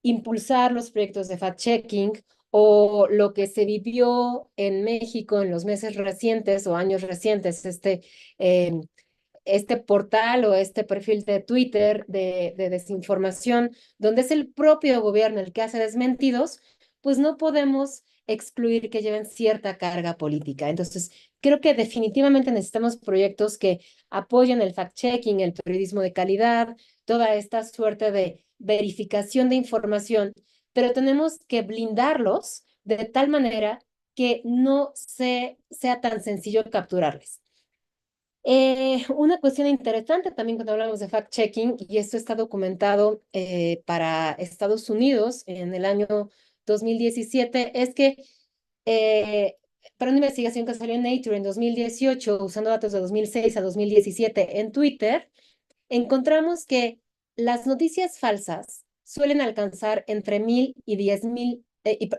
impulsar los proyectos de fact-checking o lo que se vivió en México en los meses recientes o años recientes, este portal o este perfil de Twitter de desinformación, donde es el propio gobierno el que hace desmentidos, pues no podemos excluir que lleven cierta carga política. Entonces, creo que definitivamente necesitamos proyectos que apoyen el fact-checking, el periodismo de calidad, toda esta suerte de verificación de información, pero tenemos que blindarlos de tal manera que no sea tan sencillo capturarles. Una cuestión interesante también cuando hablamos de fact-checking, y esto está documentado para Estados Unidos en el año 2017, es que para una investigación que salió en Nature en 2018, usando datos de 2006 a 2017 en Twitter, encontramos que las noticias falsas suelen alcanzar entre 1,000 y 10,000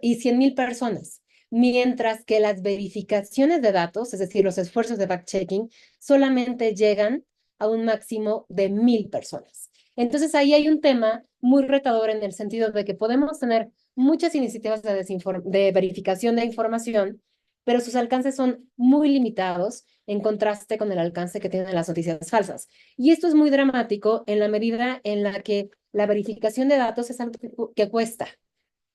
y 100,000 personas, mientras que las verificaciones de datos, es decir, los esfuerzos de fact-checking, solamente llegan a un máximo de 1,000 personas. Entonces ahí hay un tema muy retador en el sentido de que podemos tener muchas iniciativas de verificación de información, pero sus alcances son muy limitados en contraste con el alcance que tienen las noticias falsas. Y esto es muy dramático en la medida en la que la verificación de datos es algo que cuesta.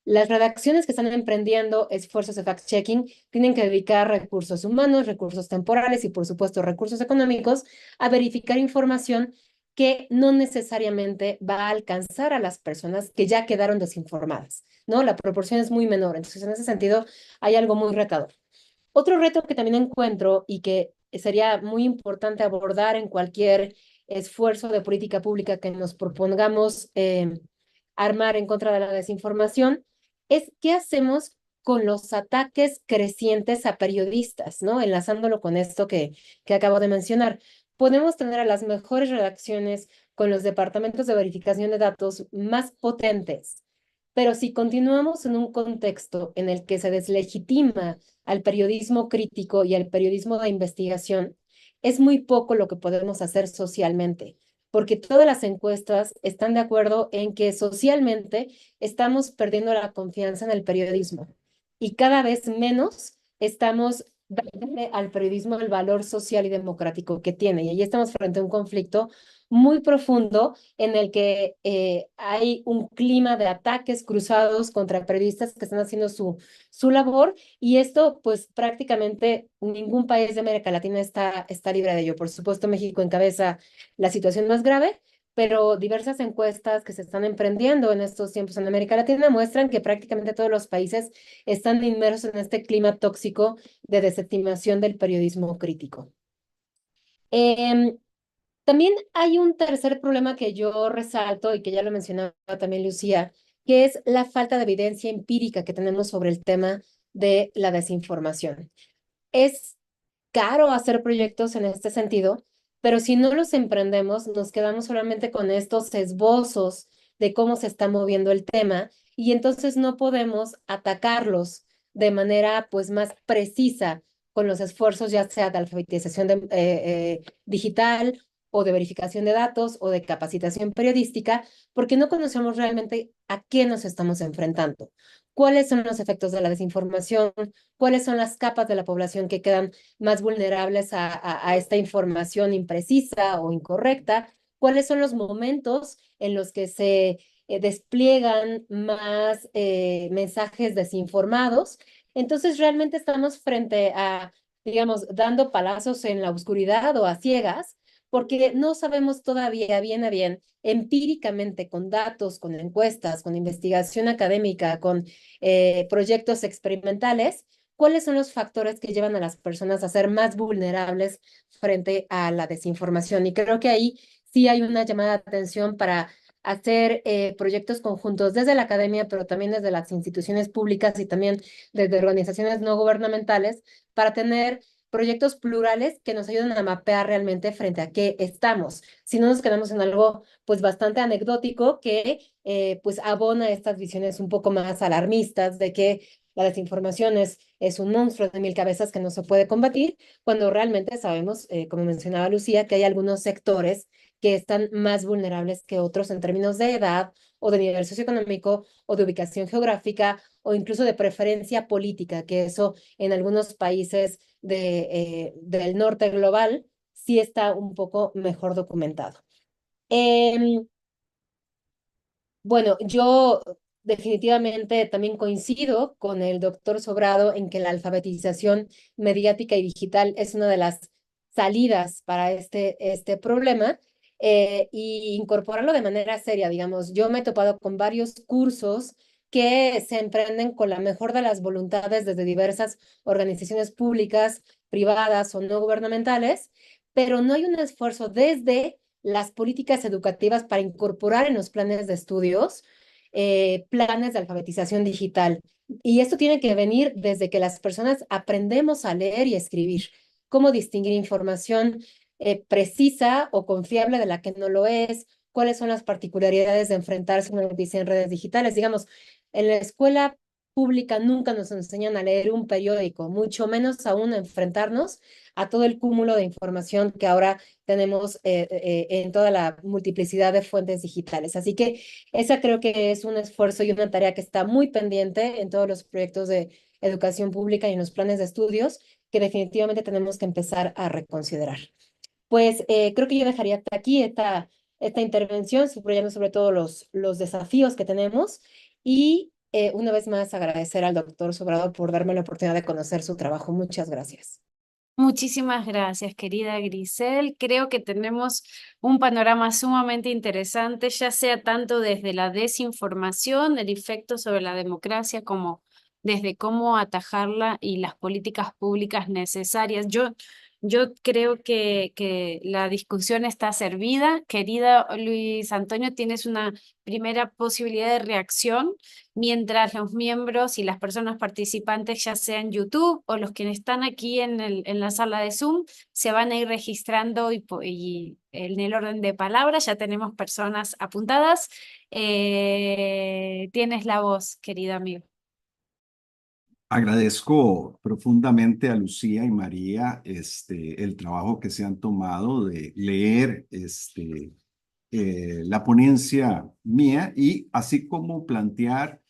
Las redacciones que están emprendiendo esfuerzos de fact-checking tienen que dedicar recursos humanos, recursos temporales y, por supuesto, recursos económicos a verificar información que no necesariamente va a alcanzar a las personas que ya quedaron desinformadas, ¿no? La proporción es muy menor. Entonces, en ese sentido, hay algo muy retador. Otro reto que también encuentro y que sería muy importante abordar en cualquier esfuerzo de política pública que nos propongamos armar en contra de la desinformación es qué hacemos con los ataques crecientes a periodistas, ¿no? Enlazándolo con esto que acabo de mencionar. Podemos tener a las mejores redacciones con los departamentos de verificación de datos más potentes, pero si continuamos en un contexto en el que se deslegitima al periodismo crítico y al periodismo de investigación, es muy poco lo que podemos hacer socialmente, porque todas las encuestas están de acuerdo en que socialmente estamos perdiendo la confianza en el periodismo y cada vez menos estamos dándole al periodismo el valor social y democrático que tiene. Y ahí estamos frente a un conflicto muy profundo en el que hay un clima de ataques cruzados contra periodistas que están haciendo su labor, y esto pues prácticamente ningún país de América Latina está libre de ello. Por supuesto, México encabeza la situación más grave, pero diversas encuestas que se están emprendiendo en estos tiempos en América Latina muestran que prácticamente todos los países están inmersos en este clima tóxico de desestimación del periodismo crítico. También hay un tercer problema que yo resalto y que ya lo mencionaba también Lucía, que es la falta de evidencia empírica que tenemos sobre el tema de la desinformación. Es caro hacer proyectos en este sentido, pero si no los emprendemos, nos quedamos solamente con estos esbozos de cómo se está moviendo el tema y entonces no podemos atacarlos de manera pues más precisa con los esfuerzos ya sea de alfabetización digital o de verificación de datos o de capacitación periodística, porque no conocemos realmente a qué nos estamos enfrentando, cuáles son los efectos de la desinformación, cuáles son las capas de la población que quedan más vulnerables a esta información imprecisa o incorrecta, cuáles son los momentos en los que se despliegan más mensajes desinformados. Entonces, realmente estamos frente a, digamos, dando palazos en la oscuridad o a ciegas, porque no sabemos todavía bien a bien, empíricamente, con datos, con encuestas, con investigación académica, con proyectos experimentales, cuáles son los factores que llevan a las personas a ser más vulnerables frente a la desinformación. Y creo que ahí sí hay una llamada de atención para hacer proyectos conjuntos desde la academia, pero también desde las instituciones públicas y también desde organizaciones no gubernamentales, para tener proyectos plurales que nos ayuden a mapear realmente frente a qué estamos. Si no nos quedamos en algo pues bastante anecdótico que pues abona estas visiones un poco más alarmistas de que la desinformación es un monstruo de 1000 cabezas que no se puede combatir, cuando realmente sabemos, como mencionaba Lucía, que hay algunos sectores que están más vulnerables que otros en términos de edad o de nivel socioeconómico o de ubicación geográfica o incluso de preferencia política, que eso en algunos países del norte global sí está un poco mejor documentado. Bueno, yo definitivamente también coincido con el doctor Sobrado en que la alfabetización mediática y digital es una de las salidas para este problema y incorporarlo de manera seria, digamos. Yo me he topado con varios cursos que se emprenden con la mejor de las voluntades desde diversas organizaciones públicas, privadas o no gubernamentales, pero no hay un esfuerzo desde las políticas educativas para incorporar en los planes de estudios planes de alfabetización digital. Y esto tiene que venir desde que las personas aprendemos a leer y escribir, cómo distinguir información precisa o confiable de la que no lo es, cuáles son las particularidades de enfrentarse a una noticia en redes digitales. Digamos, en la escuela pública nunca nos enseñan a leer un periódico, mucho menos aún a enfrentarnos a todo el cúmulo de información que ahora tenemos en toda la multiplicidad de fuentes digitales. Así que esa creo que es un esfuerzo y una tarea que está muy pendiente en todos los proyectos de educación pública y en los planes de estudios que definitivamente tenemos que empezar a reconsiderar. Pues creo que yo dejaría hasta aquí esta intervención, subrayando sobre todo los desafíos que tenemos y una vez más agradecer al doctor Sobrado por darme la oportunidad de conocer su trabajo. Muchas gracias. Muchísimas gracias, querida Grisel. Creo que tenemos un panorama sumamente interesante, ya sea tanto desde la desinformación, el efecto sobre la democracia, como desde cómo atajarla y las políticas públicas necesarias. Yo creo que la discusión está servida. Querida Luis Antonio, tienes una primera posibilidad de reacción mientras los miembros y las personas participantes, ya sea en YouTube o los que están aquí en la sala de Zoom, se van a ir registrando y en el orden de palabras. Ya tenemos personas apuntadas. Tienes la voz, querido amigo. Agradezco profundamente a Lucía y María el trabajo que se han tomado de leer la ponencia mía y así como plantear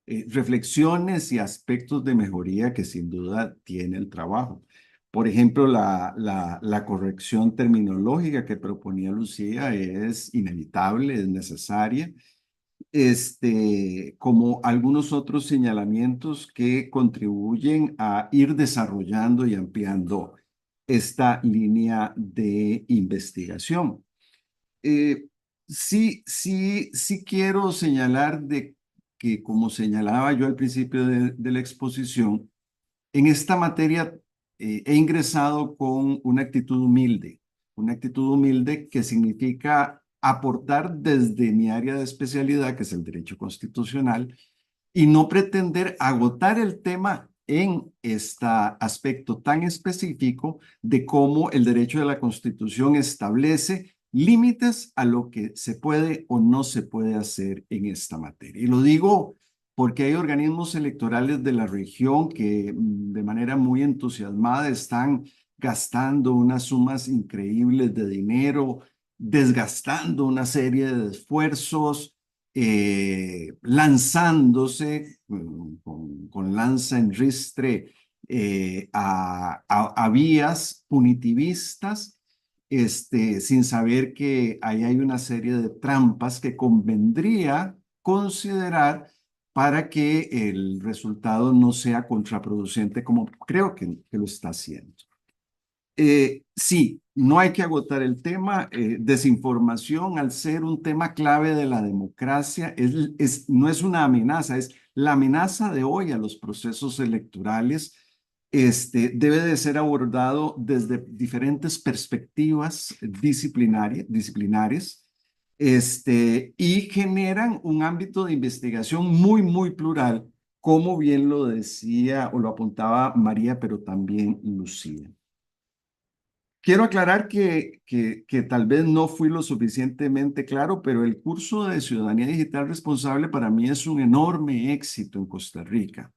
reflexiones y aspectos de mejoría que sin duda tiene el trabajo. Por ejemplo, la corrección terminológica que proponía Lucía es inevitable, es necesaria, como algunos otros señalamientos que contribuyen a ir desarrollando y ampliando esta línea de investigación. Sí quiero señalar de que, como señalaba yo al principio de la exposición, en esta materia he ingresado con una actitud humilde que significa aportar desde mi área de especialidad, que es el derecho constitucional, y no pretender agotar el tema en este aspecto tan específico de cómo el derecho de la Constitución establece límites a lo que se puede o no se puede hacer en esta materia. Y lo digo porque hay organismos electorales de la región que de manera muy entusiasmada están gastando unas sumas increíbles de dinero, desgastando una serie de esfuerzos, lanzándose con lanza en ristre a vías punitivistas, sin saber que ahí hay una serie de trampas que convendría considerar para que el resultado no sea contraproducente como creo que lo está haciendo. Sí, no hay que agotar el tema. Desinformación, al ser un tema clave de la democracia, no es una amenaza, es la amenaza de hoy a los procesos electorales. Debe de ser abordado desde diferentes perspectivas disciplinares, y generan un ámbito de investigación muy plural, como bien lo decía o lo apuntaba María, pero también Lucía. Quiero aclarar que tal vez no fui lo suficientemente claro, pero el curso de Ciudadanía Digital Responsable para mí es un enorme éxito en Costa Rica.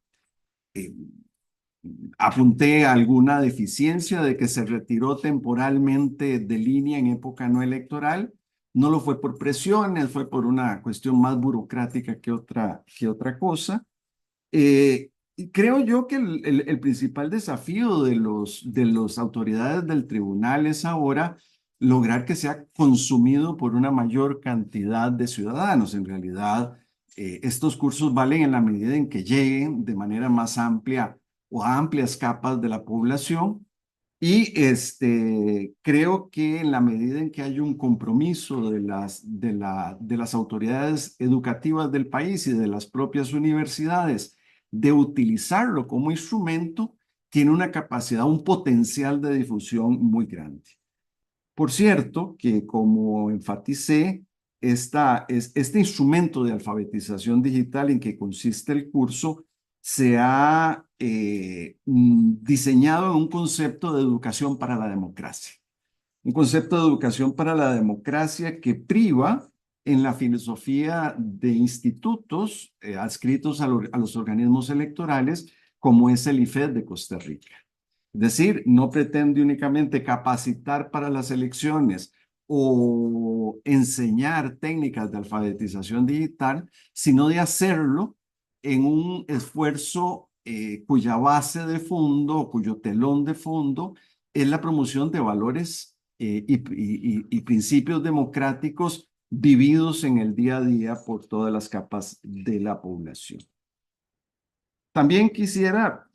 Apunté alguna deficiencia de que se retiró temporalmente de línea en época no electoral. No lo fue por presiones, fue por una cuestión más burocrática que otra cosa. Y creo yo que el principal desafío de las autoridades del tribunal es ahora lograr que sea consumido por una mayor cantidad de ciudadanos. En realidad, estos cursos valen en la medida en que lleguen de manera más amplia o a amplias capas de la población. Y creo que en la medida en que hay un compromiso de las autoridades educativas del país y de las propias universidades de utilizarlo como instrumento, tiene una capacidad, un potencial de difusión muy grande. Por cierto, que como enfaticé, este instrumento de alfabetización digital en que consiste el curso se ha diseñado en un concepto de educación para la democracia. Un concepto de educación para la democracia que priva en la filosofía de institutos adscritos a los organismos electorales, como es el IFED de Costa Rica. Es decir, no pretende únicamente capacitar para las elecciones o enseñar técnicas de alfabetización digital, sino de hacerlo en un esfuerzo cuya base de fondo, cuyo telón de fondo es la promoción de valores y principios democráticos vividos en el día a día por todas las capas de la población. También quisiera,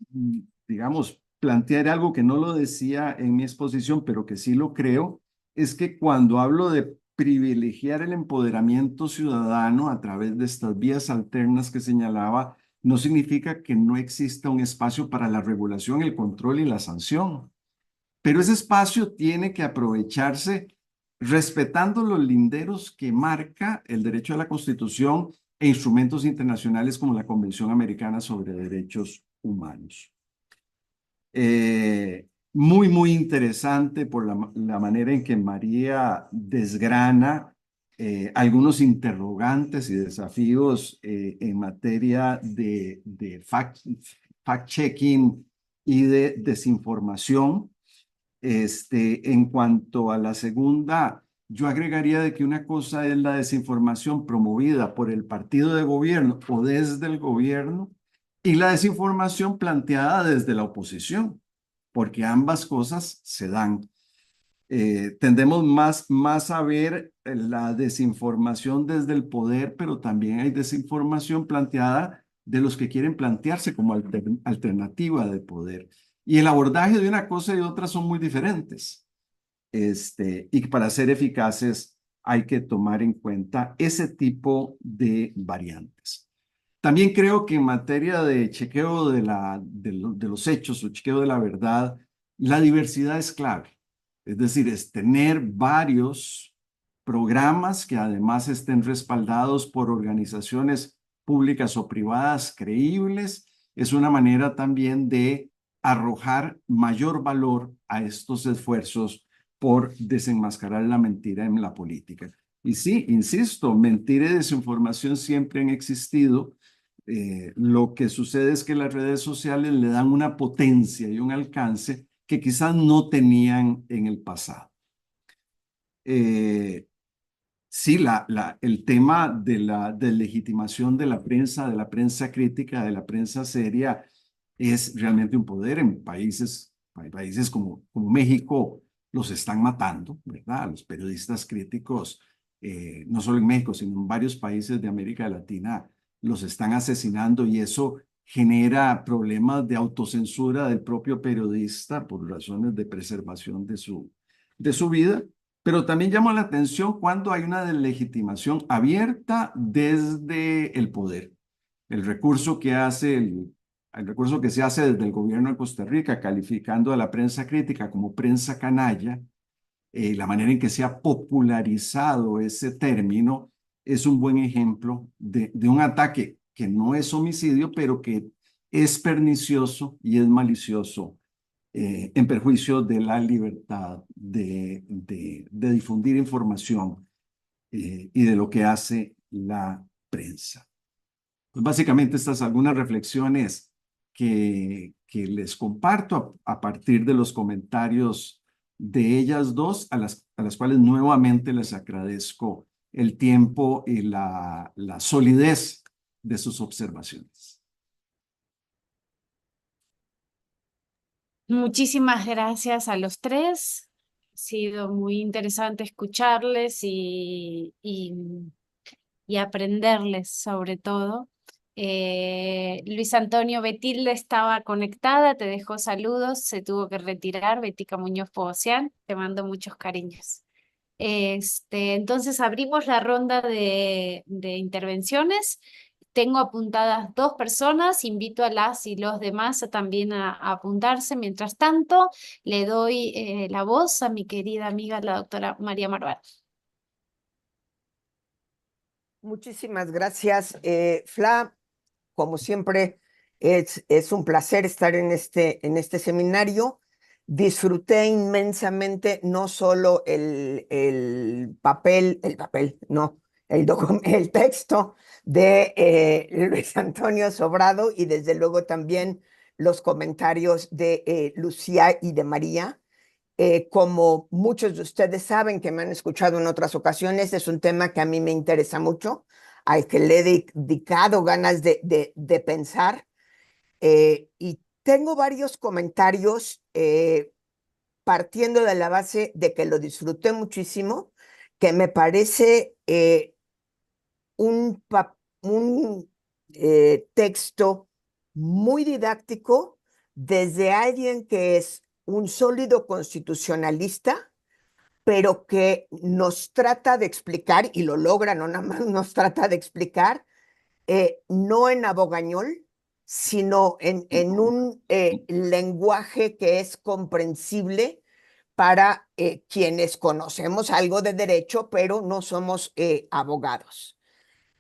digamos, plantear algo que no lo decía en mi exposición, pero que sí lo creo, es que cuando hablo de privilegiar el empoderamiento ciudadano a través de estas vías alternas que señalaba, no significa que no exista un espacio para la regulación, el control y la sanción. Pero ese espacio tiene que aprovecharse respetando los linderos que marca el derecho a la Constitución e instrumentos internacionales como la Convención Americana sobre Derechos Humanos. Muy interesante por la manera en que María desgrana algunos interrogantes y desafíos en materia de fact-checking y de desinformación. En cuanto a la segunda, yo agregaría de que una cosa es la desinformación promovida por el partido de gobierno o desde el gobierno y la desinformación planteada desde la oposición, porque ambas cosas se dan. Tendemos más a ver la desinformación desde el poder, pero también hay desinformación planteada de los que quieren plantearse como alternativa de poder. Y el abordaje de una cosa y otra son muy diferentes. Y para ser eficaces hay que tomar en cuenta ese tipo de variantes. También creo que en materia de chequeo de los hechos o chequeo de la verdad, la diversidad es clave. Es decir, es tener varios programas que además estén respaldados por organizaciones públicas o privadas creíbles. Es una manera también de arrojar mayor valor a estos esfuerzos por desenmascarar la mentira en la política. Y sí, insisto, mentira y desinformación siempre han existido. Lo que sucede es que las redes sociales le dan una potencia y un alcance que quizás no tenían en el pasado. Sí, el tema de la deslegitimación de la prensa crítica, de la prensa seria, es realmente un poder en países como México. Los están matando, ¿verdad? Los periodistas críticos, no solo en México, sino en varios países de América Latina, los están asesinando y eso genera problemas de autocensura del propio periodista por razones de preservación de su vida. Pero también llama la atención cuando hay una deslegitimación abierta desde el poder. El recurso que se hace desde el gobierno de Costa Rica, calificando a la prensa crítica como prensa canalla, la manera en que se ha popularizado ese término, es un buen ejemplo de un ataque que no es homicidio, pero que es pernicioso y es malicioso en perjuicio de la libertad de difundir información y de lo que hace la prensa. Pues básicamente estas algunas reflexiones que les comparto a partir de los comentarios de ellas dos, a las cuales nuevamente les agradezco el tiempo y la solidez de sus observaciones. Muchísimas gracias a los tres. Ha sido muy interesante escucharles y aprenderles sobre todo. Luis Antonio Betilde estaba conectada, te dejó saludos, se tuvo que retirar. Betica Muñoz Pogosian, te mando muchos cariños. Entonces abrimos la ronda de intervenciones. Tengo apuntadas 2 personas, invito a las y los demás también a apuntarse. Mientras tanto, le doy la voz a mi querida amiga, la doctora María Marval. Muchísimas gracias, Fla. Como siempre, es un placer estar en este seminario. Disfruté inmensamente no solo el texto de Luis Antonio Sobrado y desde luego también los comentarios de Lucía y de María. Como muchos de ustedes saben que me han escuchado en otras ocasiones, es un tema que a mí me interesa mucho, al que le he dedicado ganas de pensar. Y tengo varios comentarios partiendo de la base de que lo disfruté muchísimo, que me parece un texto muy didáctico desde alguien que es un sólido constitucionalista, pero que nos trata de explicar, y lo logra, no nada más nos trata de explicar, no en abogañol, sino en un lenguaje que es comprensible para quienes conocemos algo de derecho, pero no somos abogados.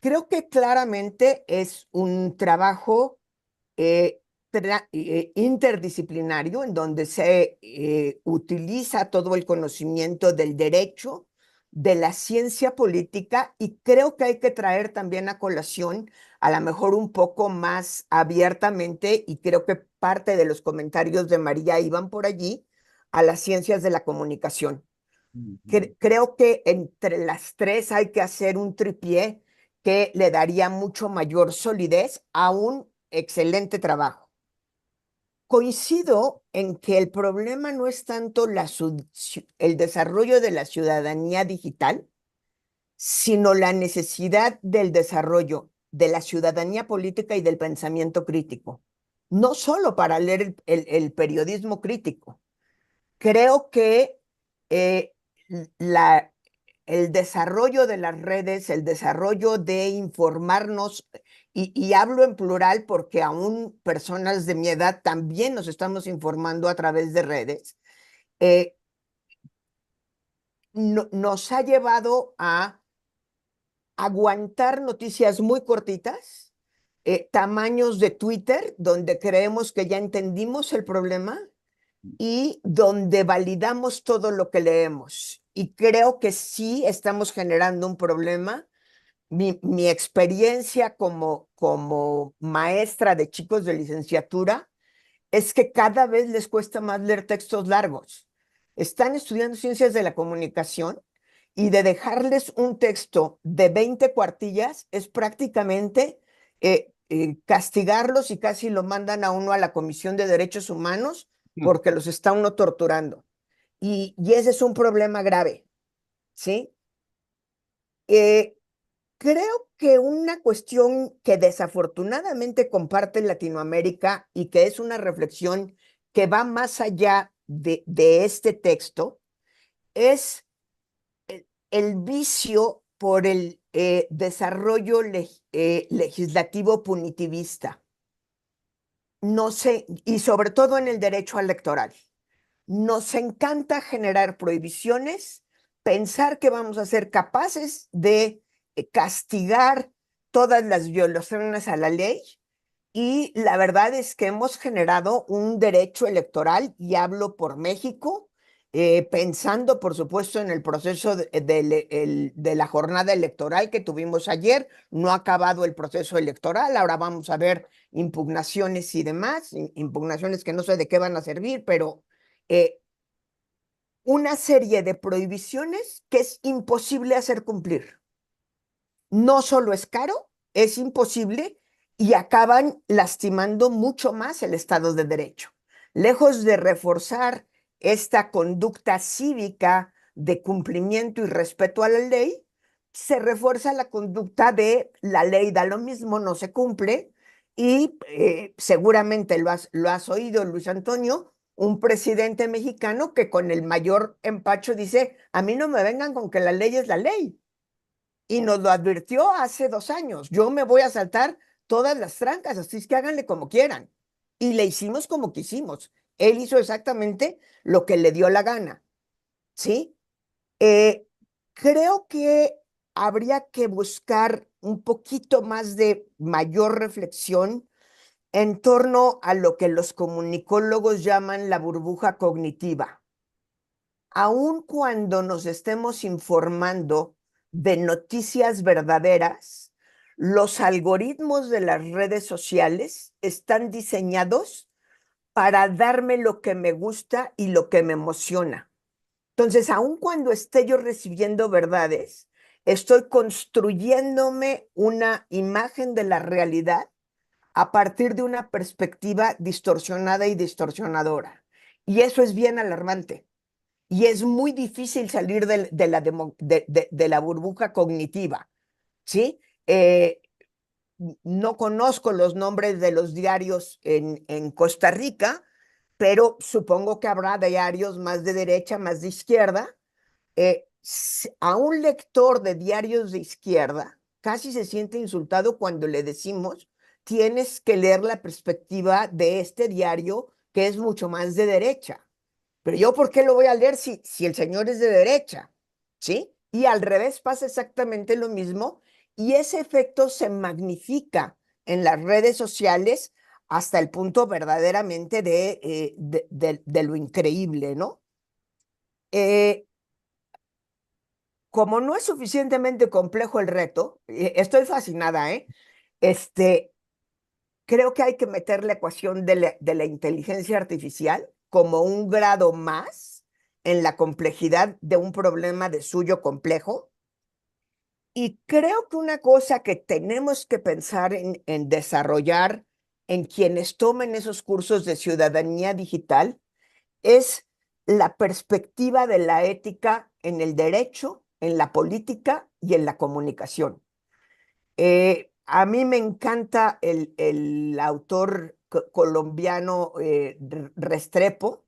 Creo que claramente es un trabajo interdisciplinario en donde se utiliza todo el conocimiento del derecho, de la ciencia política, y creo que hay que traer también a colación, a lo mejor un poco más abiertamente, y creo que parte de los comentarios de María iban por allí, a las ciencias de la comunicación. Creo que entre las tres hay que hacer un tripié que le daría mucho mayor solidez a un excelente trabajo. Coincido en que el problema no es tanto el desarrollo de la ciudadanía digital, sino la necesidad del desarrollo de la ciudadanía política y del pensamiento crítico. No solo para leer el periodismo crítico. Creo que el desarrollo de las redes, el desarrollo de informarnos, y hablo en plural porque aún personas de mi edad también nos estamos informando a través de redes, nos ha llevado a aguantar noticias muy cortitas, tamaños de Twitter, donde creemos que ya entendimos el problema y donde validamos todo lo que leemos. Y creo que sí estamos generando un problema. Mi experiencia como maestra de chicos de licenciatura es que cada vez les cuesta más leer textos largos. Están estudiando ciencias de la comunicación y de dejarles un texto de 20 cuartillas es prácticamente castigarlos, y casi lo mandan a uno a la Comisión de Derechos Humanos porque los está uno torturando. Y ese es un problema grave, ¿sí? Creo que una cuestión que desafortunadamente comparte Latinoamérica y que es una reflexión que va más allá de este texto es el vicio por el desarrollo legislativo punitivista. No sé, y sobre todo en el derecho electoral. Nos encanta generar prohibiciones, pensar que vamos a ser capaces de castigar todas las violaciones a la ley, y la verdad es que hemos generado un derecho electoral, y hablo por México, pensando, por supuesto, en el proceso de la jornada electoral que tuvimos ayer. No ha acabado el proceso electoral, ahora vamos a ver impugnaciones y demás, impugnaciones que no sé de qué van a servir, pero una serie de prohibiciones que es imposible hacer cumplir. No solo es caro, es imposible, y acaban lastimando mucho más el Estado de Derecho. Lejos de reforzar esta conducta cívica de cumplimiento y respeto a la ley, se refuerza la conducta de la ley da lo mismo, no se cumple, y seguramente lo has oído, Luis Antonio, un presidente mexicano que con el mayor empacho dice: a mí no me vengan con que la ley es la ley. Y nos lo advirtió hace 2 años: yo me voy a saltar todas las trancas, así es que háganle como quieran. Y le hicimos como quisimos. Él hizo exactamente lo que le dio la gana, ¿sí? Creo que habría que buscar un poquito más de mayor reflexión en torno a lo que los comunicólogos llaman la burbuja cognitiva. Aun cuando nos estemos informando de noticias verdaderas, los algoritmos de las redes sociales están diseñados para darme lo que me gusta y lo que me emociona. Entonces, aun cuando esté yo recibiendo verdades, estoy construyéndome una imagen de la realidad a partir de una perspectiva distorsionada y distorsionadora. Y eso es bien alarmante. Y es muy difícil salir de la burbuja cognitiva, ¿sí? No conozco los nombres de los diarios en Costa Rica, pero supongo que habrá diarios más de derecha, más de izquierda. A un lector de diarios de izquierda casi se siente insultado cuando le decimos: tienes que leer la perspectiva de este diario que es mucho más de derecha. Pero yo, ¿por qué lo voy a leer si el señor es de derecha? ¿Sí? Y al revés pasa exactamente lo mismo, y ese efecto se magnifica en las redes sociales hasta el punto verdaderamente de lo increíble, ¿no? Como no es suficientemente complejo el reto, estoy fascinada, ¿eh? Creo que hay que meter la ecuación de la inteligencia artificial como un grado más en la complejidad de un problema de suyo complejo. Y creo que una cosa que tenemos que pensar en desarrollar en quienes tomen esos cursos de ciudadanía digital es la perspectiva de la ética en el derecho, en la política y en la comunicación. A mí me encanta el autor colombiano Restrepo.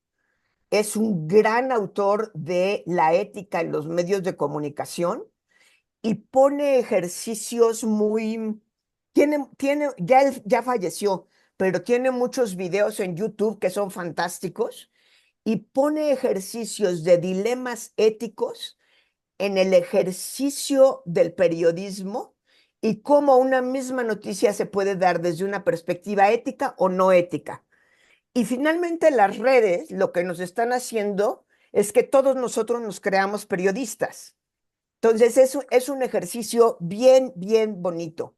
Es un gran autor de la ética en los medios de comunicación y pone ejercicios muy... ya falleció, pero tiene muchos videos en YouTube que son fantásticos, y pone ejercicios de dilemas éticos en el ejercicio del periodismo y cómo una misma noticia se puede dar desde una perspectiva ética o no ética. Y finalmente las redes lo que nos están haciendo es que todos nosotros nos creamos periodistas. Entonces es un ejercicio bien, bien bonito.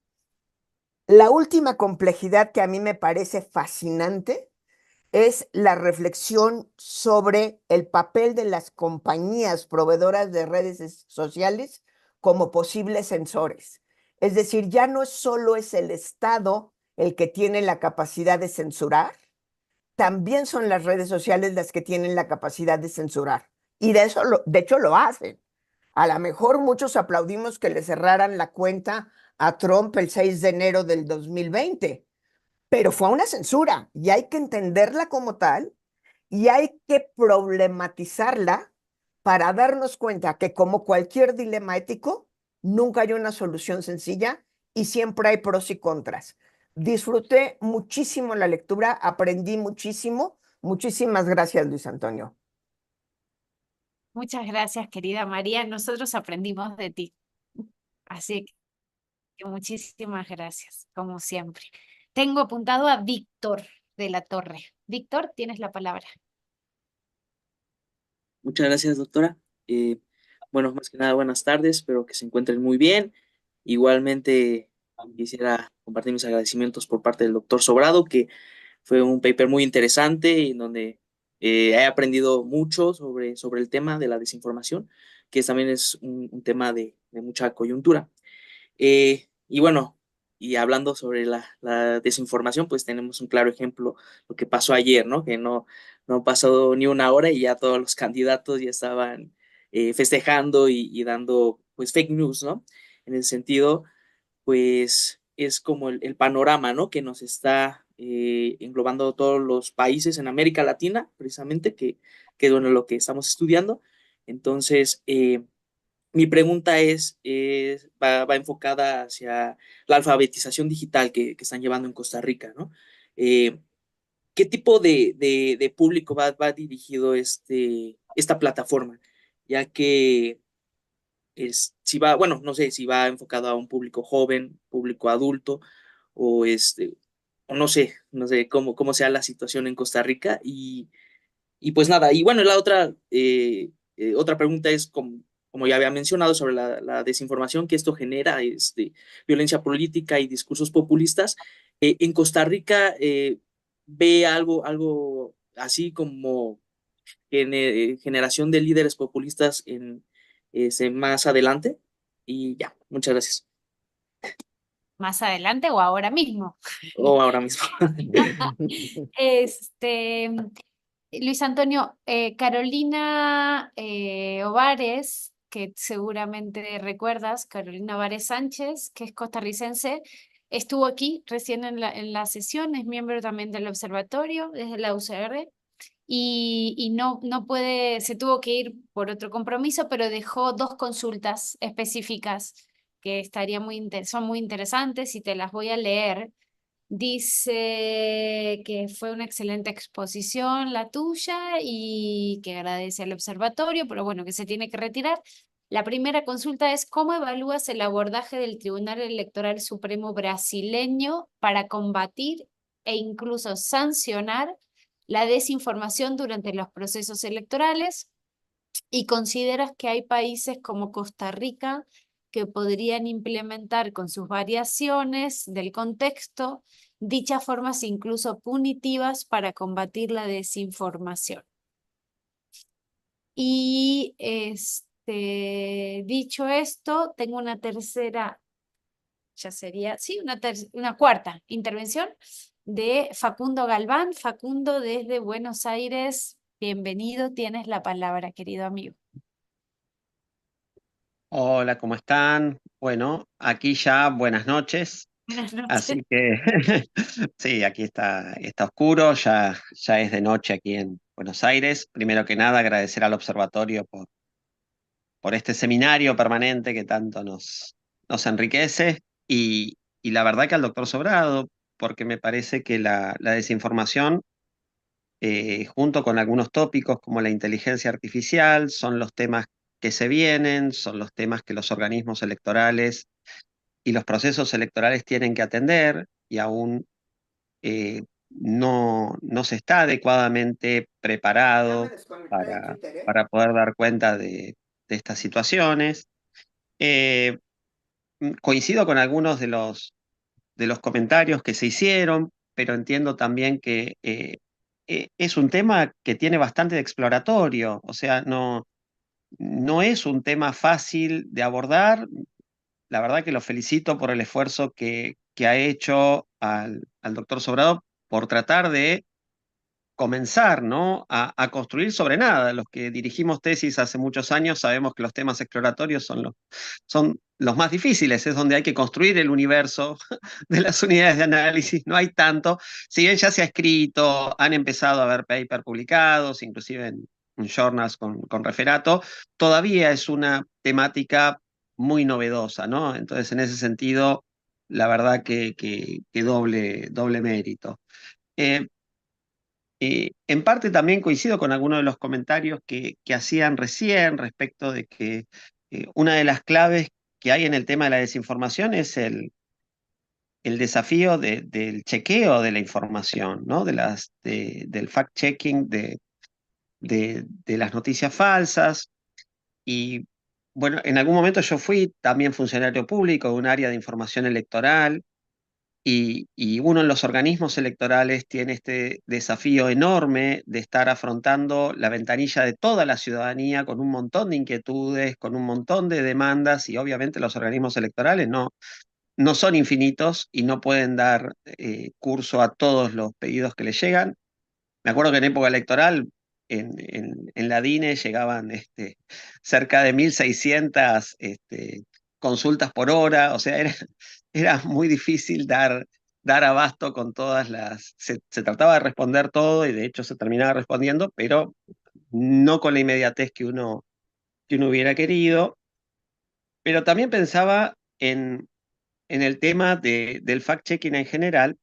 La última complejidad que a mí me parece fascinante es la reflexión sobre el papel de las compañías proveedoras de redes sociales como posibles censores. Es decir, ya no solo es el Estado el que tiene la capacidad de censurar, también son las redes sociales las que tienen la capacidad de censurar. Y de hecho lo hacen. A lo mejor muchos aplaudimos que le cerraran la cuenta a Trump el 6 de enero del 2020, pero fue una censura y hay que entenderla como tal y hay que problematizarla para darnos cuenta que, como cualquier dilema ético, nunca hay una solución sencilla y siempre hay pros y contras. Disfruté muchísimo la lectura, aprendí muchísimo. Muchísimas gracias, Luis Antonio. Muchas gracias, querida María. Nosotros aprendimos de ti. Así que muchísimas gracias, como siempre. Tengo apuntado a Víctor de la Torre. Víctor, tienes la palabra. Muchas gracias, doctora. Bueno, más que nada, buenas tardes, espero que se encuentren muy bien. Igualmente, quisiera compartir mis agradecimientos por parte del doctor Sobrado, que fue un paper muy interesante en donde he aprendido mucho sobre el tema de la desinformación, que también es un tema de mucha coyuntura. Y bueno, y hablando sobre la desinformación, pues tenemos un claro ejemplo, lo que pasó ayer, ¿no? Que no pasó ni una hora y ya todos los candidatos ya estaban festejando y dando, pues, fake news, ¿no? En el sentido, pues, es como el panorama, ¿no? Que nos está englobando todos los países en América Latina, precisamente, que es, bueno, lo que estamos estudiando. Entonces, mi pregunta va enfocada hacia la alfabetización digital que están llevando en Costa Rica, ¿no? Eh, ¿Qué tipo de público va dirigido esta plataforma? Ya que si va, bueno, no sé si va enfocado a un público joven, público adulto, o o no sé cómo sea la situación en Costa Rica. Y pues nada, y bueno, la otra pregunta es, como ya había mencionado, sobre la desinformación que esto genera, violencia política y discursos populistas. En Costa Rica, ¿ve algo así como generación de líderes populistas más adelante? Y ya, muchas gracias. ¿Más adelante o ahora mismo? O ahora mismo. Este, Luis Antonio, Carolina Ovares, que seguramente recuerdas, Carolina Ovares Sánchez, que es costarricense, estuvo aquí recién en la sesión, es miembro también del observatorio desde la UCR y no puede, se tuvo que ir por otro compromiso, pero dejó dos consultas específicas que son muy interesantes y te las voy a leer. Dice que fue una excelente exposición la tuya y que agradece al observatorio, pero bueno, que se tiene que retirar. La primera consulta es: ¿cómo evalúas el abordaje del Tribunal Electoral Supremo brasileño para combatir e incluso sancionar la desinformación durante los procesos electorales? ¿Y consideras que hay países como Costa Rica que podrían implementar con sus variaciones del contexto dichas formas incluso punitivas para combatir la desinformación? Y dicho esto, tengo una tercera, ya sería, sí, una cuarta intervención de Facundo Galván. Facundo, desde Buenos Aires, bienvenido, tienes la palabra, querido amigo. Hola, ¿cómo están? Bueno, aquí ya buenas noches, Buenas noches. así que sí, aquí está oscuro, ya es de noche aquí en Buenos Aires. Primero que nada, agradecer al observatorio por este seminario permanente que tanto nos enriquece y la verdad que al doctor Sobrado, porque me parece que la desinformación, junto con algunos tópicos como la inteligencia artificial, son los temas que se vienen, son los temas que los organismos electorales y los procesos electorales tienen que atender y aún no se está adecuadamente Ya me preparado desconecté de para, Twitter, ¿eh? para poder dar cuenta de estas situaciones. Eh, Coincido con algunos de los comentarios que se hicieron, pero entiendo también que es un tema que tiene bastante de exploratorio, o sea, no es un tema fácil de abordar. La verdad que lo felicito por el esfuerzo que ha hecho al doctor Sobrado por tratar de comenzar, ¿no? a construir sobre nada. Los que dirigimos tesis hace muchos años sabemos que los temas exploratorios son los más difíciles, es donde hay que construir el universo de las unidades de análisis, no hay tanto. Si bien ya se ha escrito, han empezado a haber papers publicados, inclusive en journals con referato, todavía es una temática muy novedosa, ¿no? Entonces, en ese sentido, la verdad que doble mérito. Eh, en parte también coincido con algunos de los comentarios que hacían recién respecto de que una de las claves que hay en el tema de la desinformación es el desafío del chequeo de la información, ¿no? Del fact-checking de las noticias falsas. Y bueno, en algún momento yo fui también funcionario público de un área de información electoral, y uno en los organismos electorales tiene este desafío enorme de estar afrontando la ventanilla de toda la ciudadanía con un montón de inquietudes, con un montón de demandas, y obviamente los organismos electorales no son infinitos y no pueden dar curso a todos los pedidos que les llegan. Me acuerdo que en época electoral en la DINE llegaban cerca de 1.600 consultas por hora, o sea, era muy difícil dar abasto con todas las... Se trataba de responder todo y de hecho se terminaba respondiendo, pero no con la inmediatez que uno hubiera querido. Pero también pensaba en el tema del fact-checking en general,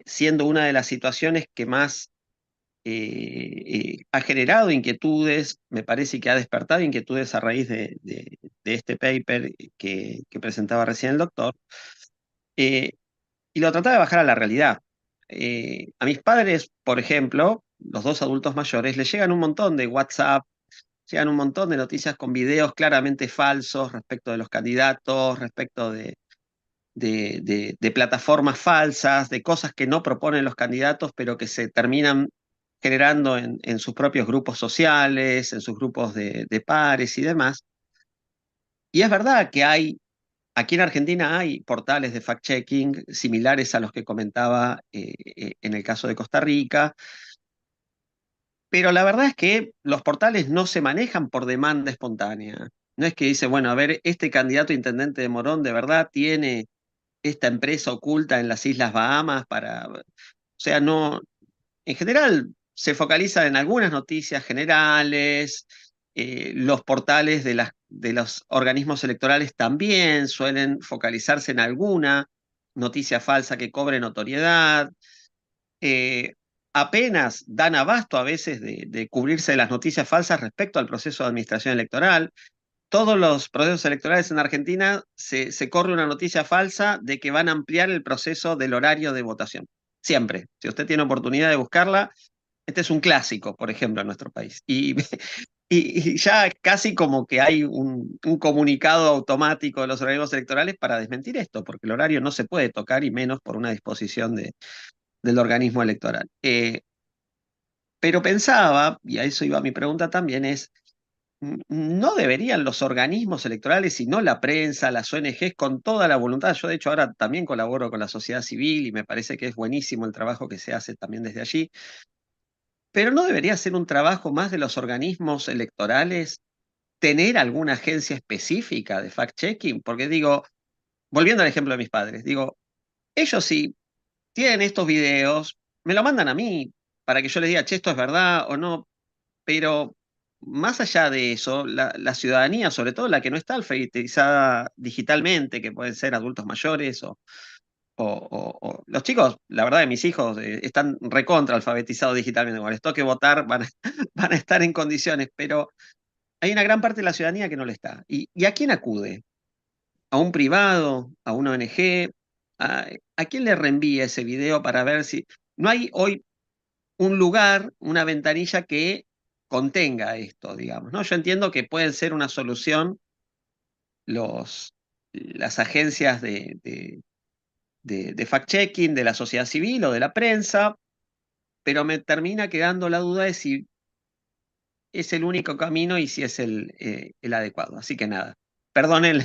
siendo una de las situaciones que más ha generado inquietudes, me parece que ha despertado inquietudes a raíz de este paper que presentaba recién el doctor, y lo trataba de bajar a la realidad. A mis padres, por ejemplo, los dos adultos mayores, les llegan un montón de WhatsApp, llegan un montón de noticias con videos claramente falsos respecto de los candidatos, respecto de plataformas falsas, de cosas que no proponen los candidatos, pero que se terminan generando en sus propios grupos sociales, en sus grupos de pares y demás. Y es verdad que aquí en Argentina hay portales de fact-checking similares a los que comentaba en el caso de Costa Rica, pero la verdad es que los portales no se manejan por demanda espontánea. No es que dice, bueno, a ver, este candidato a intendente de Morón de verdad tiene esta empresa oculta en las Islas Bahamas o sea, no, en general se focaliza en algunas noticias generales, los portales de los organismos electorales también suelen focalizarse en alguna noticia falsa que cobre notoriedad, apenas dan abasto a veces de cubrirse de las noticias falsas respecto al proceso de administración electoral. Todos los procesos electorales en Argentina se corre una noticia falsa de que van a ampliar el proceso del horario de votación. Siempre. Si usted tiene oportunidad de buscarla, este es un clásico, por ejemplo, en nuestro país. Y ya casi como que hay un comunicado automático de los organismos electorales para desmentir esto, porque el horario no se puede tocar y menos por una disposición del organismo electoral. Pero pensaba, y a eso iba mi pregunta también, ¿no deberían los organismos electorales y no la prensa, las ONGs, con toda la voluntad? Yo de hecho ahora también colaboro con la sociedad civil y me parece que es buenísimo el trabajo que se hace también desde allí, pero ¿no debería ser un trabajo más de los organismos electorales tener alguna agencia específica de fact-checking? Porque digo, volviendo al ejemplo de mis padres, digo, ellos sí tienen estos videos, me lo mandan a mí para que yo les diga, che, esto es verdad o no, pero más allá de eso, la ciudadanía, sobre todo la que no está alfabetizada digitalmente, que pueden ser adultos mayores o los chicos, la verdad, mis hijos están recontra alfabetizados digitalmente. Cuando les toque votar, van a estar en condiciones, pero hay una gran parte de la ciudadanía que no lo está. ¿Y a quién acude? ¿A un privado? ¿A una ONG? ¿A quién le reenvía ese video para ver si... No hay hoy un lugar, una ventanilla que contenga esto, digamos, ¿no? Yo entiendo que pueden ser una solución las agencias de fact-checking de la sociedad civil o de la prensa, pero me termina quedando la duda de si es el único camino y si es el adecuado. Así que nada, perdonen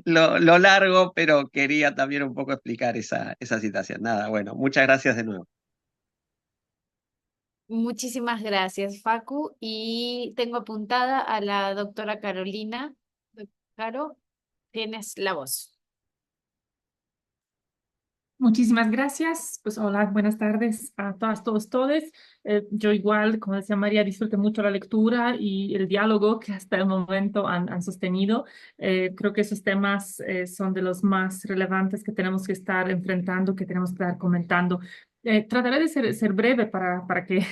lo largo, pero quería también un poco explicar esa situación. Nada, bueno, muchas gracias de nuevo. Muchísimas gracias, Facu. Y tengo apuntada a la doctora Carolina. Caro, tienes la voz. Muchísimas gracias. Pues hola, buenas tardes a todas, todos, todes. Yo igual, como decía María, disfruté mucho la lectura y el diálogo que hasta el momento han sostenido. Creo que esos temas son de los más relevantes que tenemos que estar enfrentando, que tenemos que estar comentando. Trataré de ser breve para que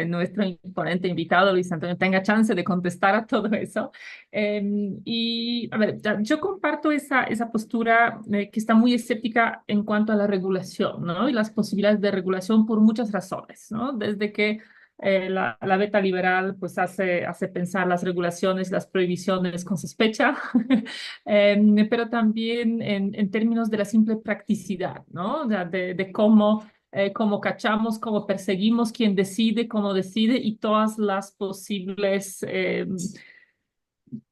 nuestro imponente invitado, Luis Antonio, tenga chance de contestar a todo eso. Y, a ver, yo comparto esa postura que está muy escéptica en cuanto a la regulación, ¿no? Y las posibilidades de regulación por muchas razones, ¿no? Desde que la beta liberal pues hace pensar las regulaciones, las prohibiciones con sospecha, pero también en términos de la simple practicidad, ¿no? O sea, de cómo cachamos, cómo perseguimos, quién decide, cómo decide y todas las posibles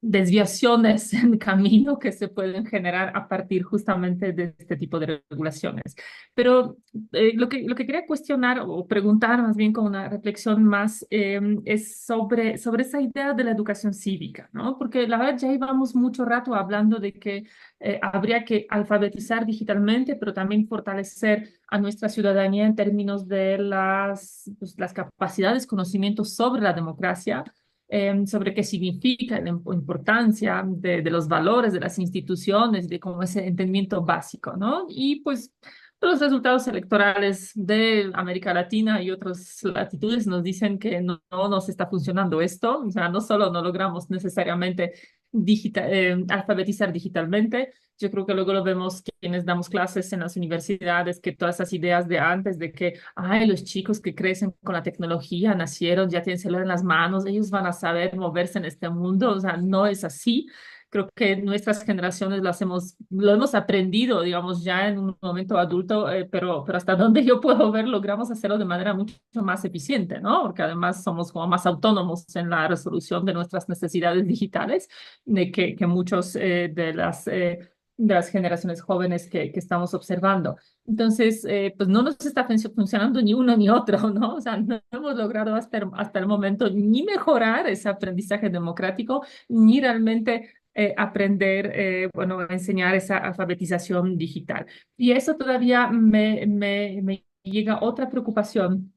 desviaciones en camino que se pueden generar a partir justamente de este tipo de regulaciones. Pero lo que quería cuestionar o preguntar más bien con una reflexión más es sobre esa idea de la educación cívica, ¿no? Porque la verdad ya llevamos mucho rato hablando de que habría que alfabetizar digitalmente, pero también fortalecer a nuestra ciudadanía en términos de las capacidades, conocimientos sobre la democracia, sobre qué significa, la importancia de los valores de las instituciones, de como ese entendimiento básico, ¿no? Y pues los resultados electorales de América Latina y otras latitudes nos dicen que no nos está funcionando esto, o sea, no solo no logramos necesariamente alfabetizar digitalmente. Yo creo que luego lo vemos quienes damos clases en las universidades, que todas esas ideas de antes, de que, ay, los chicos que crecen con la tecnología, nacieron, ya tienen celular en las manos, ellos van a saber moverse en este mundo, o sea, no es así. Creo que nuestras generaciones lo hemos aprendido, digamos, ya en un momento adulto, pero hasta donde yo puedo ver, logramos hacerlo de manera mucho más eficiente, ¿no? Porque además somos como más autónomos en la resolución de nuestras necesidades digitales que muchos de las generaciones jóvenes que estamos observando. Entonces, pues no nos está funcionando ni uno ni otro, ¿no? O sea, no hemos logrado hasta el momento ni mejorar ese aprendizaje democrático, ni realmente bueno, enseñar esa alfabetización digital. Y eso todavía me llega otra preocupación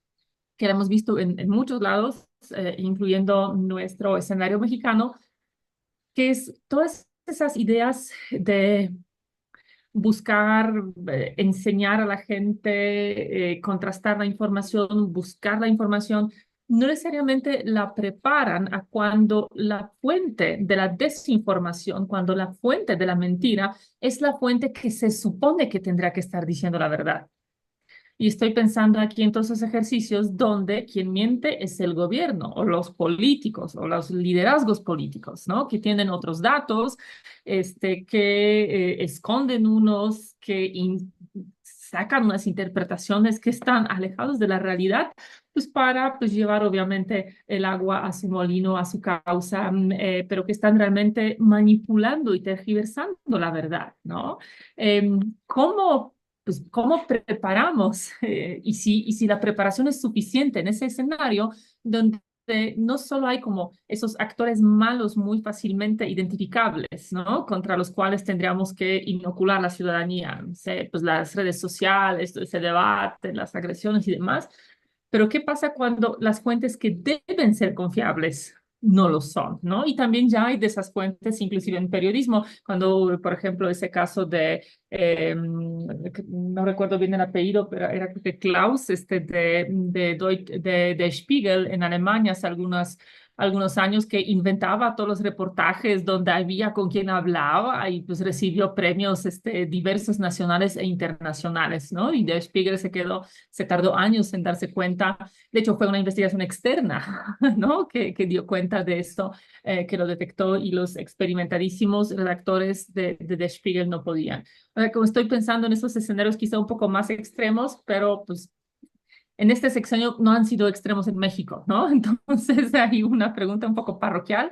que la hemos visto en muchos lados, incluyendo nuestro escenario mexicano, que es todas esas ideas de buscar, enseñar a la gente, contrastar la información, buscar la información, no necesariamente la preparan a cuando la fuente de la desinformación, cuando la fuente de la mentira es la fuente que se supone que tendrá que estar diciendo la verdad. Y estoy pensando aquí en todos esos ejercicios donde quien miente es el gobierno o los políticos o los liderazgos políticos, ¿no? Que tienen otros datos, que esconden unos, sacan unas interpretaciones que están alejados de la realidad, pues para pues, llevar obviamente el agua a su molino, a su causa, pero que están realmente manipulando y tergiversando la verdad, ¿no? ¿Cómo preparamos? Y si la preparación es suficiente en ese escenario donde no solo hay como esos actores malos muy fácilmente identificables, ¿no? Contra los cuales tendríamos que inocular la ciudadanía, no sé, pues las redes sociales, ese debate, las agresiones y demás. Pero ¿qué pasa cuando las fuentes que deben ser confiables no lo son, ¿no? Y también ya hay de esas fuentes, inclusive en periodismo, cuando, por ejemplo, ese caso no recuerdo bien el apellido, pero era creo que Klaus, de Spiegel en Alemania hace algunos años, que inventaba todos los reportajes donde había con quien hablaba y pues recibió premios diversos nacionales e internacionales, ¿no? Y Der Spiegel se tardó años en darse cuenta. De hecho, fue una investigación externa, ¿no? Que dio cuenta de esto, que lo detectó, y los experimentadísimos redactores de Der Spiegel no podían. O sea, como estoy pensando en esos escenarios quizá un poco más extremos, pero pues en este sexenio no han sido extremos en México, ¿no? Entonces hay una pregunta un poco parroquial,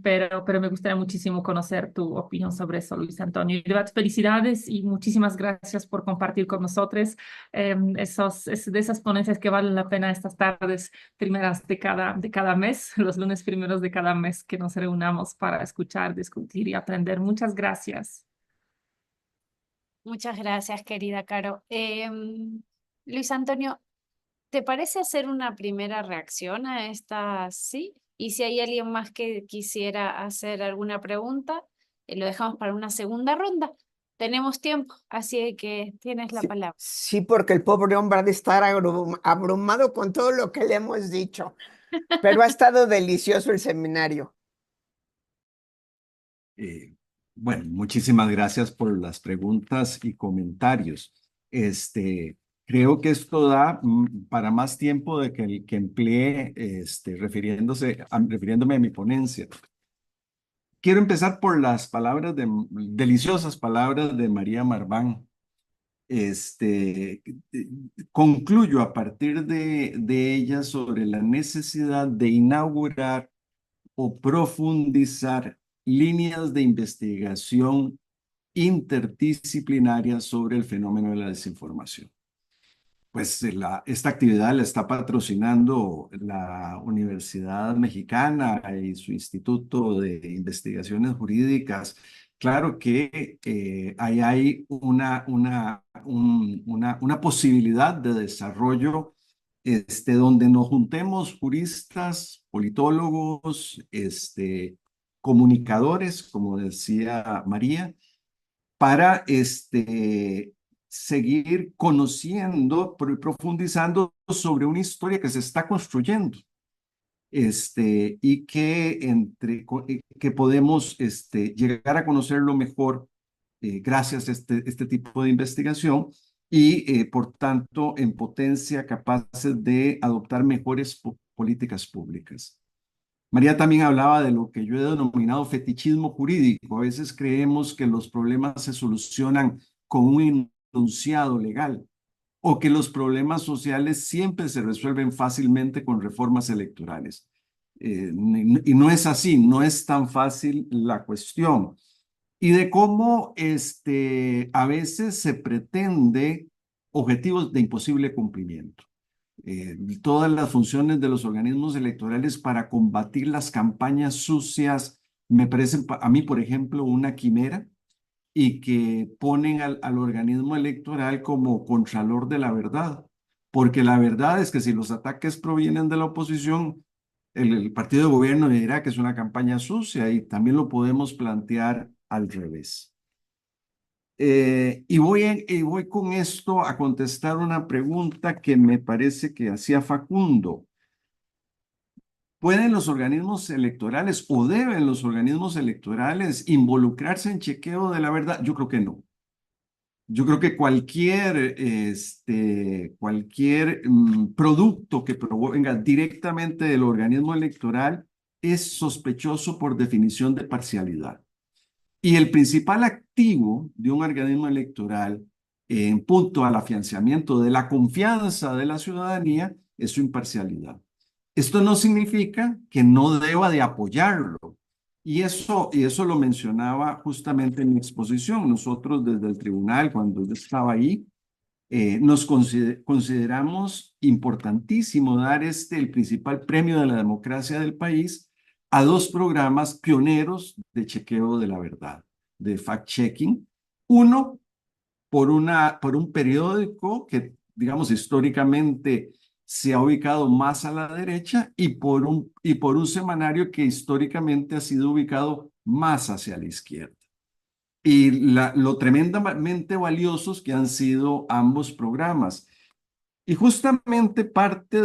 pero me gustaría muchísimo conocer tu opinión sobre eso, Luis Antonio. Y de verdad, felicidades y muchísimas gracias por compartir con nosotros de esas ponencias que valen la pena estas tardes primeras de cada mes, los lunes primeros de cada mes, que nos reunamos para escuchar, discutir y aprender. Muchas gracias. Muchas gracias, querida Caro. Luis Antonio, ¿te parece hacer una primera reacción a esta? Sí. Y si hay alguien más que quisiera hacer alguna pregunta, lo dejamos para una segunda ronda. tenemos tiempo, así que tienes la Sí, palabra. sí, porque el pobre hombre ha de estar abrumado con todo lo que le hemos dicho, pero ha estado delicioso el seminario. Bueno, muchísimas gracias por las preguntas y comentarios. Creo que esto da para más tiempo de que el que emplee refiriéndome a mi ponencia. Quiero empezar por las deliciosas palabras de María Marván. Concluyo a partir de ella sobre la necesidad de inaugurar o profundizar líneas de investigación interdisciplinarias sobre el fenómeno de la desinformación. Pues esta actividad la está patrocinando la Universidad Mexicana y su Instituto de Investigaciones Jurídicas. Claro que ahí hay una posibilidad de desarrollo donde nos juntemos juristas, politólogos, comunicadores, como decía María, para seguir conociendo y profundizando sobre una historia que se está construyendo y que podemos llegar a conocerlo mejor gracias a este tipo de investigación y, por tanto, en potencia capaces de adoptar mejores políticas públicas. María también hablaba de lo que yo he denominado fetichismo jurídico. A veces creemos que los problemas se solucionan con un enunciado legal o que los problemas sociales siempre se resuelven fácilmente con reformas electorales. Y no es así, no es tan fácil la cuestión. Y de cómo a veces se pretende objetivos de imposible cumplimiento. Todas las funciones de los organismos electorales para combatir las campañas sucias me parecen a mí, por ejemplo, una quimera, y que ponen al organismo electoral como contralor de la verdad, porque la verdad es que si los ataques provienen de la oposición, el partido de gobierno dirá que es una campaña sucia, y también lo podemos plantear al revés. Y voy con esto a contestar una pregunta que me parece que hacía Facundo. ¿Pueden los organismos electorales o deben los organismos electorales involucrarse en chequeo de la verdad? Yo creo que no. Yo creo que cualquier producto que provenga directamente del organismo electoral es sospechoso por definición de parcialidad. Y el principal activo de un organismo electoral en punto al afianzamiento de la confianza de la ciudadanía es su imparcialidad. Esto no significa que no deba de apoyarlo. Y eso lo mencionaba justamente en mi exposición. Nosotros desde el tribunal, cuando yo estaba ahí, nos consideramos importantísimo dar el principal premio de la democracia del país a dos programas pioneros de chequeo de la verdad, de fact-checking. Uno, por un periódico que, digamos, históricamente se ha ubicado más a la derecha, y por un semanario que históricamente ha sido ubicado más hacia la izquierda. Y lo tremendamente valiosos que han sido ambos programas. Y justamente parte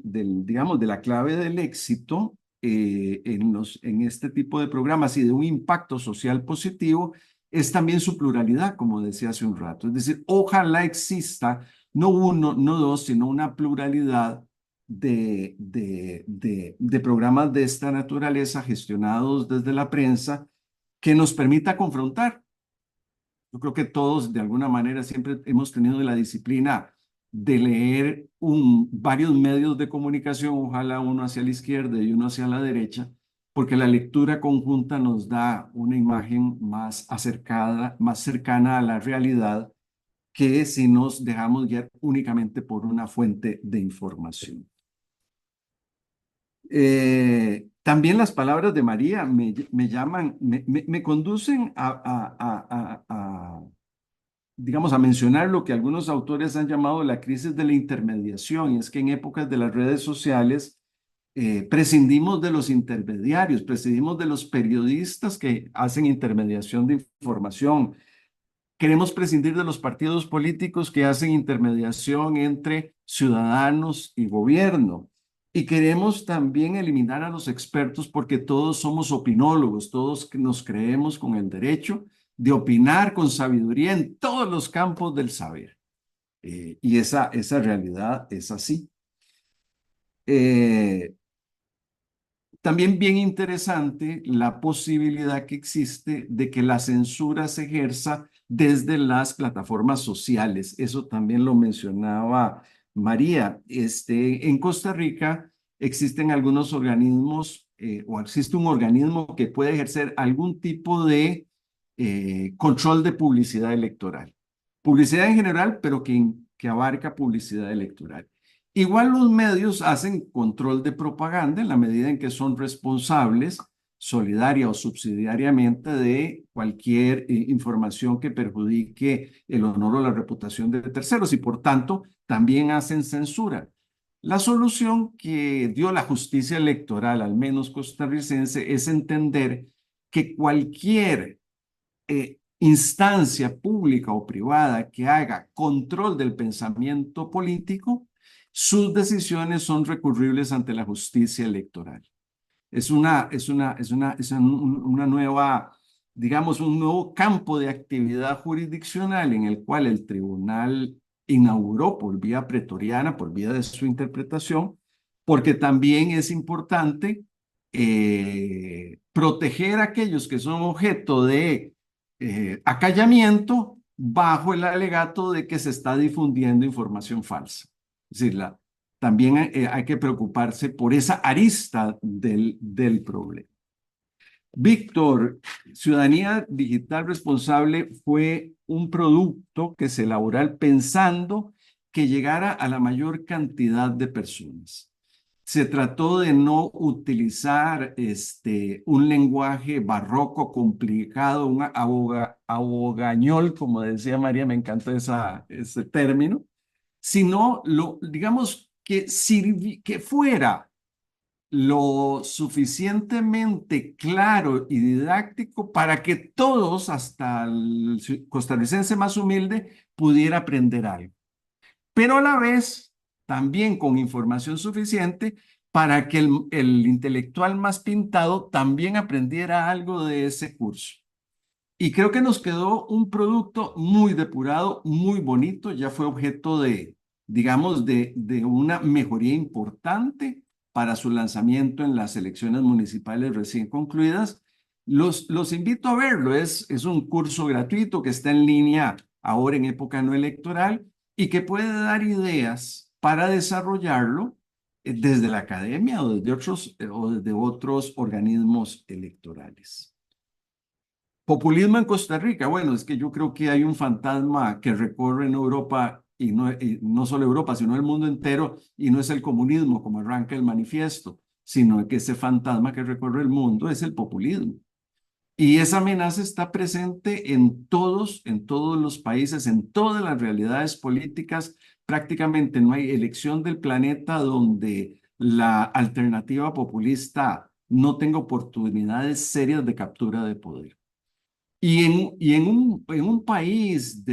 digamos, de la clave del éxito en este tipo de programas y de un impacto social positivo es también su pluralidad, como decía hace un rato. Es decir, ojalá exista no uno, no dos, sino una pluralidad de programas de esta naturaleza gestionados desde la prensa que nos permita confrontar. Yo creo que todos, de alguna manera, siempre hemos tenido la disciplina de leer varios medios de comunicación, ojalá uno hacia la izquierda y uno hacia la derecha, porque la lectura conjunta nos da una imagen más cercana a la realidad, que si nos dejamos guiar únicamente por una fuente de información. También las palabras de María me conducen digamos, a mencionar lo que algunos autores han llamado la crisis de la intermediación, y es que en épocas de las redes sociales prescindimos de los intermediarios, prescindimos de los periodistas que hacen intermediación de información. Queremos prescindir de los partidos políticos que hacen intermediación entre ciudadanos y gobierno. Y queremos también eliminar a los expertos porque todos somos opinólogos, todos nos creemos con el derecho de opinar con sabiduría en todos los campos del saber. Y esa realidad es así. También bien interesante la posibilidad que existe de que la censura se ejerza desde las plataformas sociales. Eso también lo mencionaba María. En Costa Rica existen algunos organismos o existe un organismo que puede ejercer algún tipo de control de publicidad electoral. Publicidad en general, pero que abarca publicidad electoral. Igual los medios hacen control de propaganda en la medida en que son responsables solidaria o subsidiariamente de cualquier información que perjudique el honor o la reputación de terceros y por tanto también hacen censura. La solución que dio la justicia electoral, al menos costarricense, es entender que cualquier instancia pública o privada que haga control del pensamiento político, sus decisiones son recurribles ante la justicia electoral. Es una nueva, digamos, un nuevo campo de actividad jurisdiccional en el cual el tribunal inauguró por vía pretoriana, por vía de su interpretación, porque también es importante proteger a aquellos que son objeto de acallamiento bajo el alegato de que se está difundiendo información falsa. Es decir, también hay que preocuparse por esa arista del problema. Víctor, Ciudadanía Digital Responsable fue un producto que se elaboró pensando que llegara a la mayor cantidad de personas. Se trató de no utilizar un lenguaje barroco complicado, un abogañol, como decía María, me encanta ese término, sino, digamos, que fuera lo suficientemente claro y didáctico para que todos, hasta el costarricense más humilde, pudiera aprender algo. Pero a la vez, también con información suficiente para que el intelectual más pintado también aprendiera algo de ese curso. Y creo que nos quedó un producto muy depurado, muy bonito, ya fue objeto de, digamos, de una mejoría importante para su lanzamiento en las elecciones municipales recién concluidas. Los invito a verlo, es un curso gratuito que está en línea ahora en época no electoral y que puede dar ideas para desarrollarlo desde la academia o desde otros organismos electorales. Populismo en Costa Rica. Bueno, es que yo creo que hay un fantasma que recorre en Europa y no solo Europa, sino el mundo entero, y no es el comunismo como arranca el manifiesto, sino que ese fantasma que recorre el mundo es el populismo. Y esa amenaza está presente en todos los países, en todas las realidades políticas. Prácticamente no hay elección del planeta donde la alternativa populista no tenga oportunidades serias de captura de poder. Y en un país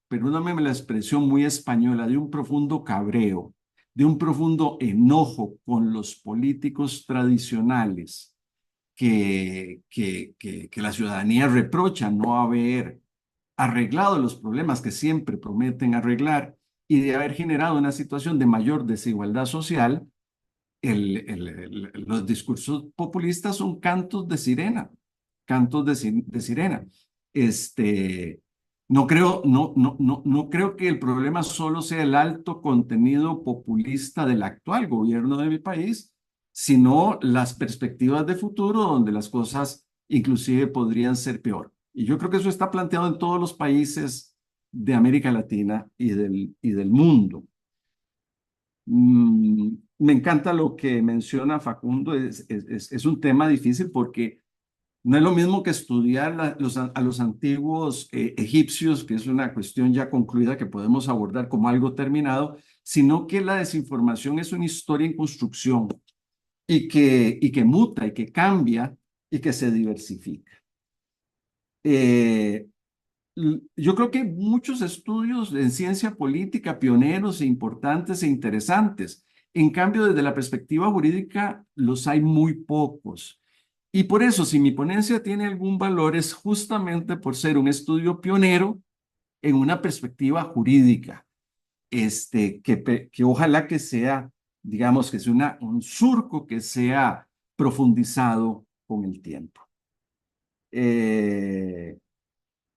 perdóname la expresión muy española, de un profundo cabreo, de un profundo enojo con los políticos tradicionales, que la ciudadanía reprocha no haber arreglado los problemas que siempre prometen arreglar y de haber generado una situación de mayor desigualdad social, los discursos populistas son cantos de sirena. Cantos de sirena. No creo que el problema solo sea el alto contenido populista del actual gobierno de mi país, sino las perspectivas de futuro donde las cosas inclusive podrían ser peor. Y yo creo que eso está planteado en todos los países de América Latina y del mundo. Me encanta lo que menciona Facundo, es un tema difícil porque no es lo mismo que estudiar a los antiguos egipcios, que es una cuestión ya concluida que podemos abordar como algo terminado, sino que la desinformación es una historia en construcción y que muta y que cambia y que se diversifica. yo creo que hay muchos estudios en ciencia política pioneros e importantes e interesantes. En cambio, desde la perspectiva jurídica, los hay muy pocos. Y por eso, si mi ponencia tiene algún valor, es justamente por ser un estudio pionero en una perspectiva jurídica, que ojalá que sea, digamos, que sea un surco que sea profundizado con el tiempo.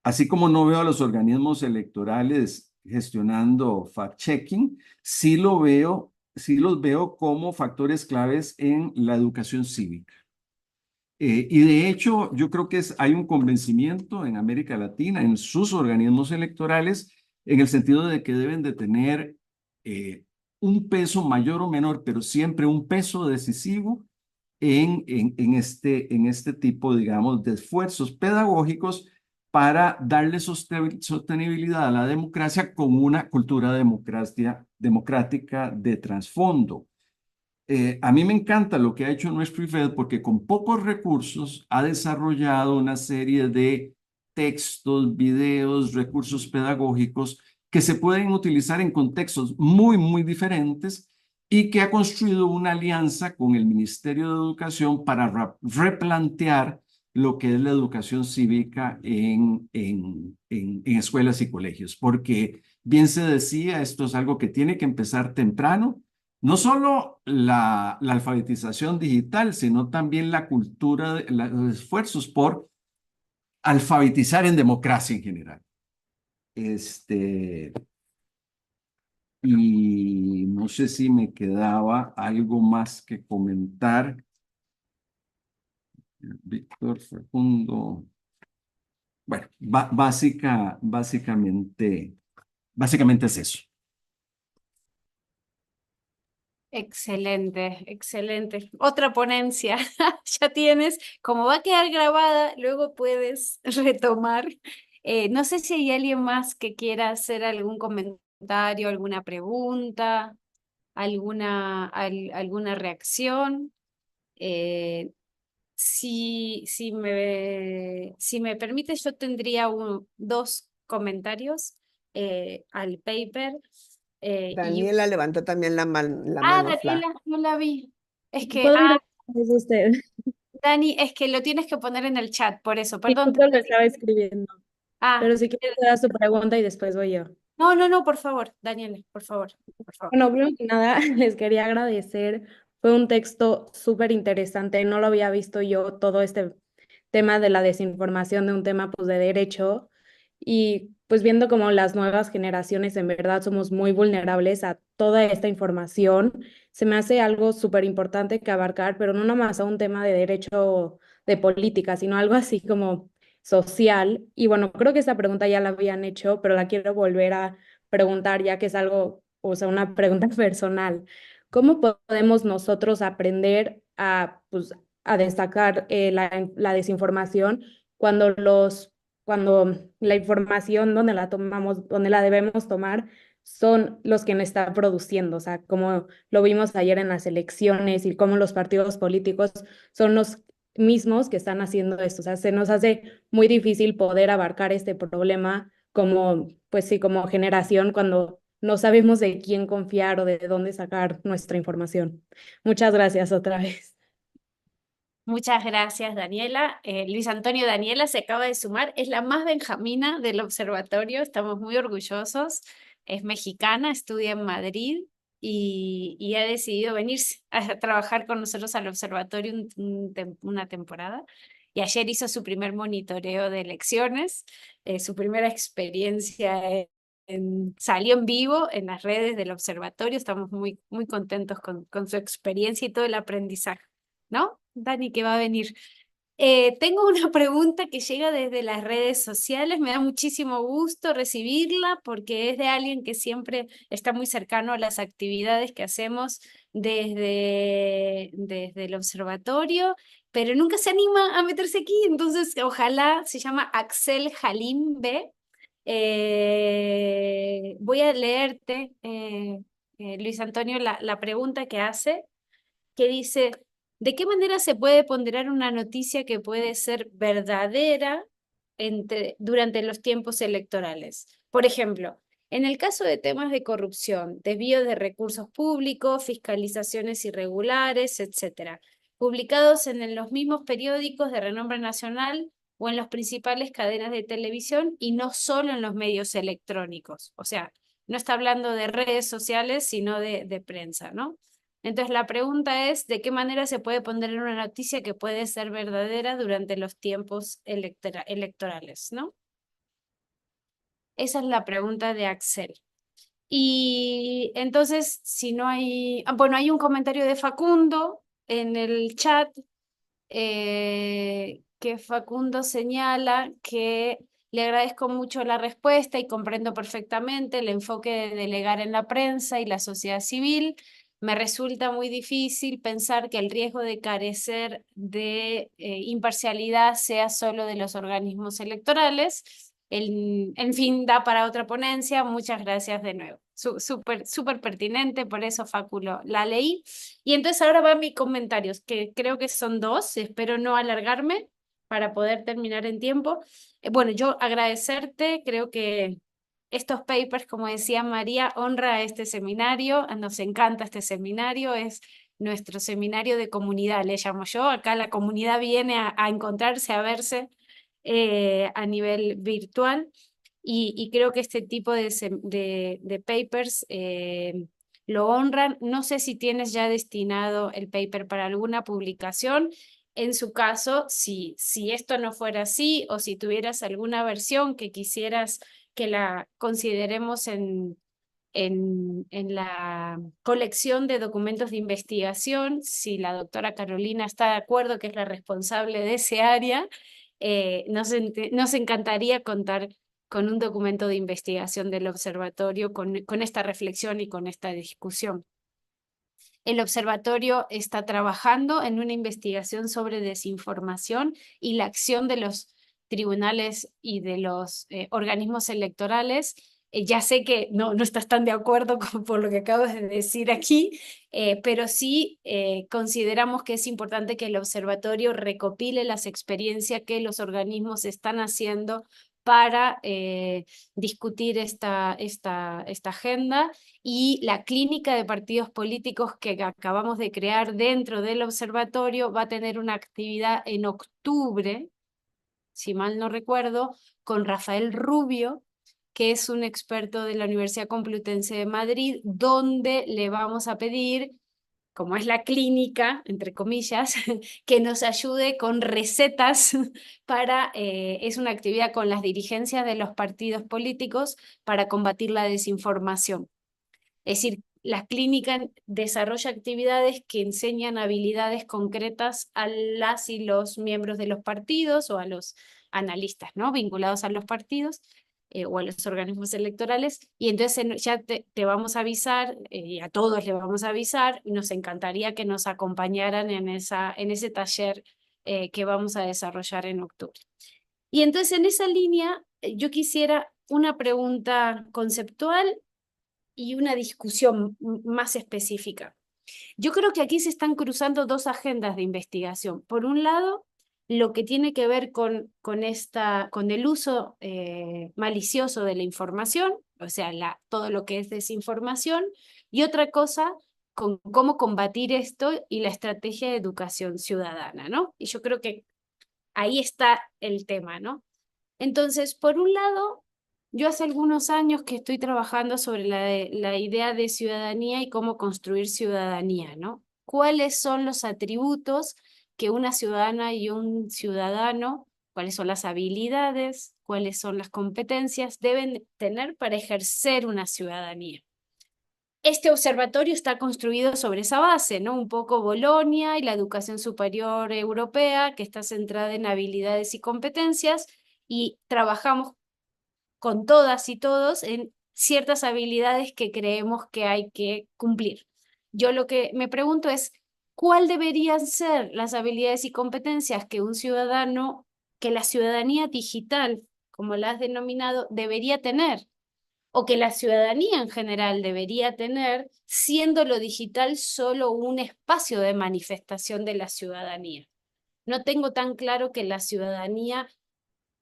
Así como no veo a los organismos electorales gestionando fact-checking, sí los veo como factores claves en la educación cívica. Y de hecho, yo creo que hay un convencimiento en América Latina, en sus organismos electorales, en el sentido de que deben de tener un peso mayor o menor, pero siempre un peso decisivo en este tipo, digamos, de esfuerzos pedagógicos para darle sostenibilidad a la democracia con una cultura democrática de trasfondo. A mí me encanta lo que ha hecho nuestro IFED porque con pocos recursos ha desarrollado una serie de textos, videos, recursos pedagógicos que se pueden utilizar en contextos muy, muy diferentes y que ha construido una alianza con el Ministerio de Educación para replantear lo que es la educación cívica en escuelas y colegios. Porque bien se decía, esto es algo que tiene que empezar temprano. No solo la alfabetización digital, sino también la cultura, los esfuerzos por alfabetizar en democracia en general. Y no sé si me quedaba algo más que comentar. Víctor Facundo. Bueno, básicamente es eso. Excelente, excelente. Otra ponencia, ya tienes, como va a quedar grabada, luego puedes retomar. No sé si hay alguien más que quiera hacer algún comentario, alguna pregunta, alguna reacción. Si me permite, yo tendría dos comentarios al paper. Daniela levantó también la mano, Daniela, no la vi. Es que, ¿Puedo ir a usted? Dani, es que lo tienes que poner en el chat, por eso, Sí, perdón. justo lo estaba escribiendo. Ah, Pero si quieres dar su pregunta y después voy yo. no, por favor, Daniela, por favor. Bueno, primero que nada, les quería agradecer. Fue un texto súper interesante. No lo había visto yo, todo este tema de la desinformación de un tema pues de derecho. Y pues viendo como las nuevas generaciones en verdad somos muy vulnerables a toda esta información, se me hace algo súper importante que abarcar, pero no nomás a un tema de derecho de política, sino algo así como social. Y bueno, creo que esta pregunta ya la habían hecho, pero la quiero volver a preguntar ya que es algo, o sea, una pregunta personal. ¿Cómo podemos nosotros aprender a, pues, a destacar la desinformación cuando cuando la información donde la tomamos, donde la debemos tomar, son los que nos están produciendo? O sea, como lo vimos ayer en las elecciones y cómo los partidos políticos son los mismos que están haciendo esto. O sea, se nos hace muy difícil poder abarcar este problema como, pues sí, como generación cuando no sabemos de quién confiar o de dónde sacar nuestra información. Muchas gracias otra vez. Muchas gracias, Daniela. Luis Antonio, Daniela se acaba de sumar, es la más benjamina del observatorio, estamos muy orgullosos. Es mexicana, estudia en Madrid y ha decidido venirse a trabajar con nosotros al observatorio una temporada. Y ayer hizo su primer monitoreo de elecciones, su primera experiencia salió en vivo en las redes del observatorio. Estamos muy, muy contentos con su experiencia y todo el aprendizaje, ¿no? Dani, que va a venir. Tengo una pregunta que llega desde las redes sociales. Me da muchísimo gusto recibirla porque es de alguien que siempre está muy cercano a las actividades que hacemos desde el observatorio, pero nunca se anima a meterse aquí. Entonces, ojalá. Se llama Axel Halimbe. Voy a leerte, Luis Antonio, la pregunta que hace, que dice: ¿de qué manera se puede ponderar una noticia que puede ser verdadera durante los tiempos electorales. Por ejemplo, en el caso de temas de corrupción, desvío de recursos públicos, fiscalizaciones irregulares, etc., publicados en los mismos periódicos de renombre nacional o en las principales cadenas de televisión y no solo en los medios electrónicos. O sea, no está hablando de redes sociales, sino de prensa, ¿no? Entonces la pregunta es, ¿de qué manera se puede poner en una noticia que puede ser verdadera durante los tiempos electorales, ¿no? Esa es la pregunta de Axel. Y entonces, si no hay... bueno, hay un comentario de Facundo en el chat, que Facundo señala que le agradezco mucho la respuesta y comprendo perfectamente el enfoque de delegar en la prensa y la sociedad civil. Me resulta muy difícil pensar que el riesgo de carecer de imparcialidad sea solo de los organismos electorales. En fin, da para otra ponencia. Muchas gracias de nuevo. Súper pertinente, por eso Facu la leí. Y entonces ahora van mis comentarios, que creo que son 2, espero no alargarme para poder terminar en tiempo. Bueno, yo agradecerte, creo que estos papers, como decía María, honra a este seminario, nos encanta este seminario, es nuestro seminario de comunidad, le llamo yo. Acá la comunidad viene a encontrarse, a verse a nivel virtual, y creo que este tipo de papers lo honran. No sé si tienes ya destinado el paper para alguna publicación. En su caso, si esto no fuera así, o si tuvieras alguna versión que quisieras que la consideremos en la colección de documentos de investigación, si la doctora Carolina está de acuerdo, que es la responsable de ese área, nos encantaría contar con un documento de investigación del observatorio con esta reflexión y con esta discusión. El observatorio está trabajando en una investigación sobre desinformación y la acción de los tribunales y de los organismos electorales. Ya sé que no estás tan de acuerdo por lo que acabas de decir aquí, pero sí consideramos que es importante que el observatorio recopile las experiencias que los organismos están haciendo para discutir esta agenda, y la clínica de partidos políticos que acabamos de crear dentro del observatorio va a tener una actividad en octubre, si mal no recuerdo, con Rafael Rubio, que es un experto de la Universidad Complutense de Madrid, donde le vamos a pedir, como es la clínica, entre comillas, que nos ayude con recetas para, es una actividad con las dirigencias de los partidos políticos para combatir la desinformación. Es decir, la clínica desarrolla actividades que enseñan habilidades concretas a las y los miembros de los partidos o a los analistas, ¿no?, vinculados a los partidos o a los organismos electorales, y entonces ya te vamos a avisar, y a todos le vamos a avisar, y nos encantaría que nos acompañaran en ese taller que vamos a desarrollar en octubre. Y entonces en esa línea yo quisiera una pregunta conceptual y una discusión más específica. Yo creo que aquí se están cruzando 2 agendas de investigación. Por un lado, lo que tiene que ver con el uso malicioso de la información, o sea, todo lo que es desinformación, y otra cosa con cómo combatir esto y la estrategia de educación ciudadana, ¿no? Y yo creo que ahí está el tema, ¿no? Entonces, por un lado, yo hace algunos años que estoy trabajando sobre la idea de ciudadanía y cómo construir ciudadanía, ¿no? ¿Cuáles son los atributos que una ciudadana y un ciudadano, cuáles son las habilidades, cuáles son las competencias deben tener para ejercer una ciudadanía? Este observatorio está construido sobre esa base, ¿no? Un poco Bolonia y la educación superior europea, que está centrada en habilidades y competencias, y trabajamos con todas y todos en ciertas habilidades que creemos que hay que cumplir. Yo lo que me pregunto es, ¿cuál deberían ser las habilidades y competencias que un ciudadano, que la ciudadanía digital, como la has denominado, debería tener? O que la ciudadanía en general debería tener, siendo lo digital solo un espacio de manifestación de la ciudadanía. No tengo tan claro que la ciudadanía